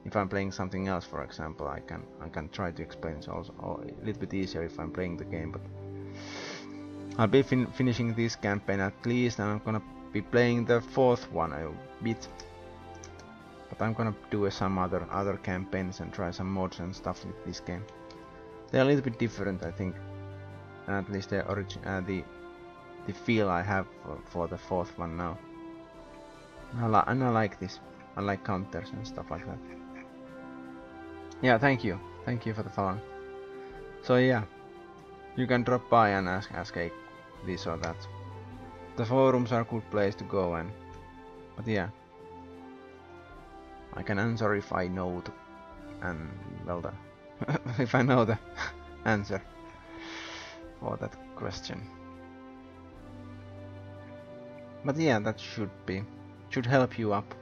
If I'm playing something else, for example, I can try to explain it also a little bit easier if I'm playing the game. But I'll be finishing this campaign at least, and I'm gonna be playing the 4th one a bit. But I'm gonna do some other campaigns and try some mods and stuff with this game. They're a little bit different, I think. At least the feel I have for the 4th one now. And I like this. I like counters and stuff like that. Yeah, thank you for the following. So yeah, you can drop by and ask this or that. The forums are a good place to go, but yeah, I can answer if I know if I know the answer for that question. But yeah, that should help you up.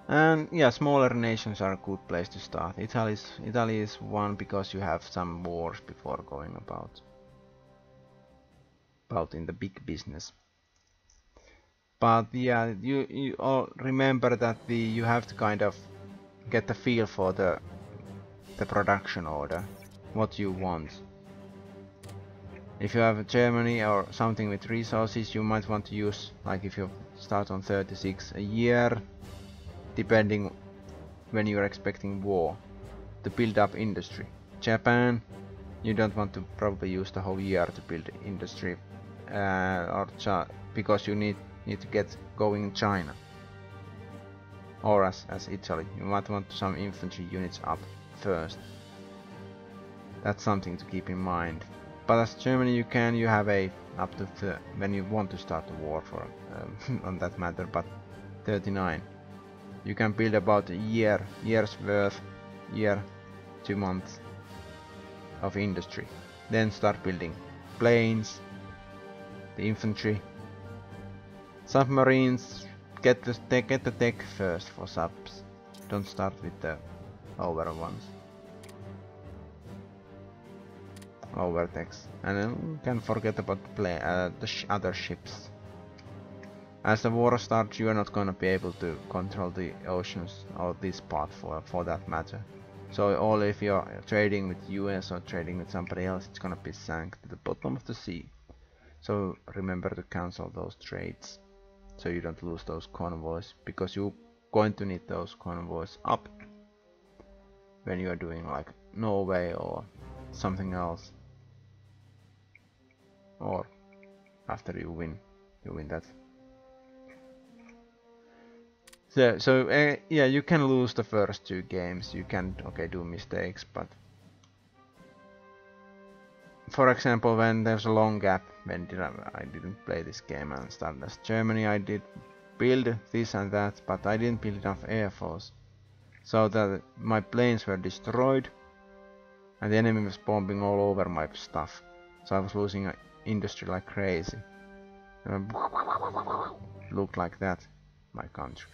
And yeah, smaller nations are a good place to start. Italy is one because you have some wars before going about in the big business. But yeah, you all remember that you have to kind of get the feel for the production order, what you want. If you have Germany or something with resources, you might want to use, like if you start on 36 a year, depending when you're expecting war, to build up industry. Japan, you don't want to probably use the whole year to build industry, because you need to get going in China. Or as Italy, you might want some infantry units up first. That's something to keep in mind. But as Germany, you have up to when you want to start the war for on that matter. But 39, you can build about a year's worth, 2 months of industry. Then start building planes, the infantry, submarines. Get the tech first for subs. Don't start with the lower ones. Lower techs, and then you can forget about the other ships. As the war starts, you are not gonna be able to control the oceans or this part for that matter. So all if you're trading with US or trading with somebody else, it's gonna be sunk to the bottom of the sea. So remember to cancel those trades, so you don't lose those convoys, because you're going to need those convoys up when you are doing like Norway or something else, or after you win that. So yeah, you can lose the first 2 games. You can do mistakes, but for example, when there's a long gap when I didn't play this game and started as Germany, I did build this and that, but I didn't build enough air force, so that my planes were destroyed and the enemy was bombing all over my stuff. So I was losing industry like crazy. Looked like that, my country.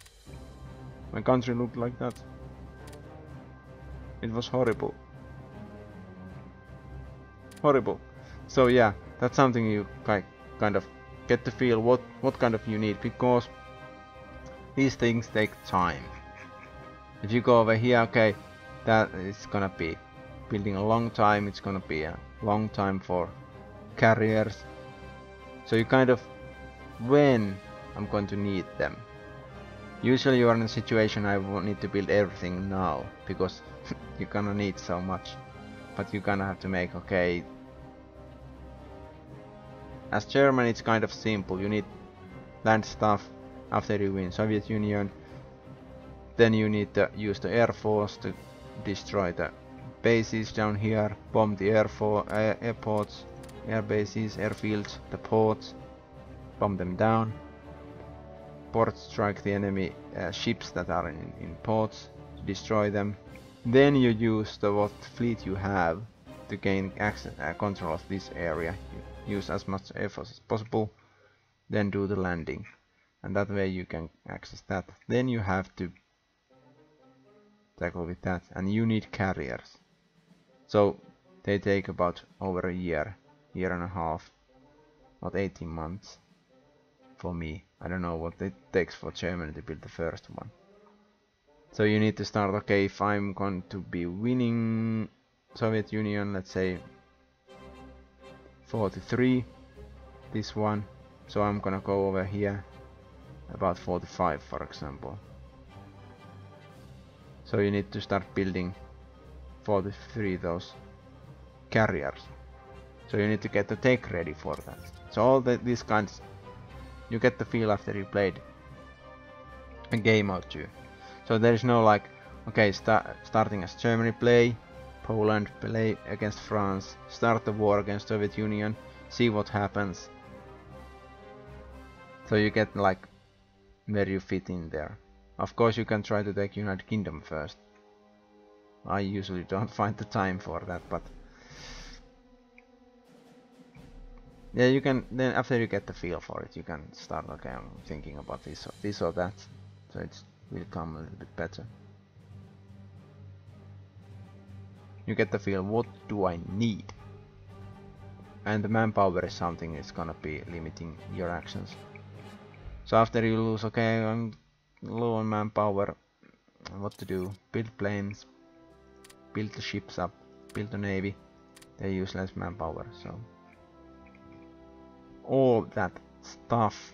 My country looked like that. It was horrible. Horrible. So yeah, that's something you kind of get to feel what kind of you need, because these things take time. If you go over here, okay, that is gonna be building a long time. It's gonna be a long time for carriers. So you kind of, when I'm going to need them. Usually you are in a situation I will need to build everything now, because you're gonna need so much. but you kind of have to make, okay, as German it's kind of simple. You need land stuff after you win Soviet Union. Then you need to use the Air Force to destroy the bases down here, bomb the airports, air bases, airfields, the ports, bomb them down. Port strike the enemy ships that are in ports, to destroy them. Then you use what fleet you have to gain access, control of this area. You use as much effort as possible, then do the landing, and that way you can access that. Then you have to tackle with that, and you need carriers. So they take about over a year and a half, about 18 months for me. I don't know what it takes for Germany to build the first one. So you need to start, okay, if I'm going to be winning Soviet Union, let's say 43, this one, so I'm gonna go over here about 45, for example. So you need to start building 43 those carriers. So you need to get the tech ready for that. So all these kinds, you get the feel after you played a game or two. So there is no like, okay, starting as Germany, play Poland, play against France, start the war against Soviet Union, see what happens. So you get like where you fit in there. Of course you can try to take United Kingdom first. I usually don't find the time for that, but yeah, you can, then after you get the feel for it, you can start, okay, I'm thinking about this or that, so it will come a little bit better. You get the feel, what do I need? And the manpower is something that's gonna be limiting your actions. So after you lose, okay, I'm low on manpower, what to do? Build planes, build the ships up, build the navy. They use less manpower, so all that stuff.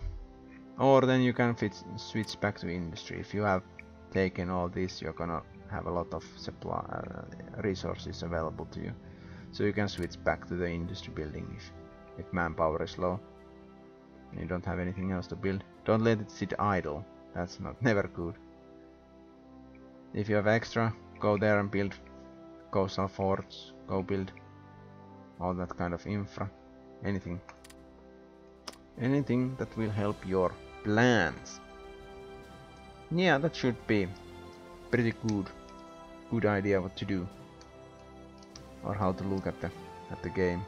Or then you can switch back to industry. If you have taken all this, you're gonna have a lot of supply resources available to you, so you can switch back to the industry building if manpower is low and you don't have anything else to build. Don't let it sit idle. That's never good. If you have extra, go there and build coastal forts, go build all that kind of infra, anything that will help your plans. Yeah, that should be pretty good idea what to do, or how to look at the game.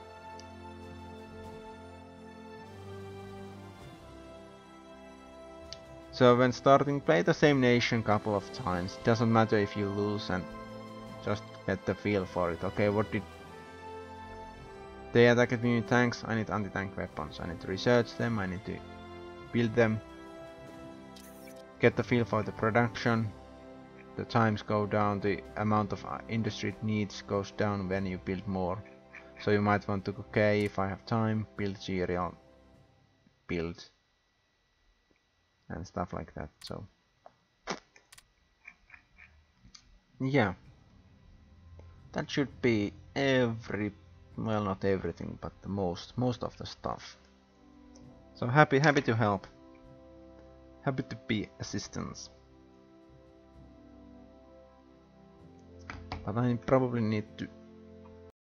So when starting, play the same nation couple of times. It doesn't matter if you lose, and just get the feel for it. Okay, what did they attack at me with tanks? I need anti-tank weapons. I need to research them, I need to build them. Get the feel for the production. The times go down, the amount of industry it needs goes down when you build more. So you might want to, okay, if I have time, build cereal, build, and stuff like that. So yeah, that should be well, not everything, but the most of the stuff. So happy to help, happy to be assistance. But I probably need to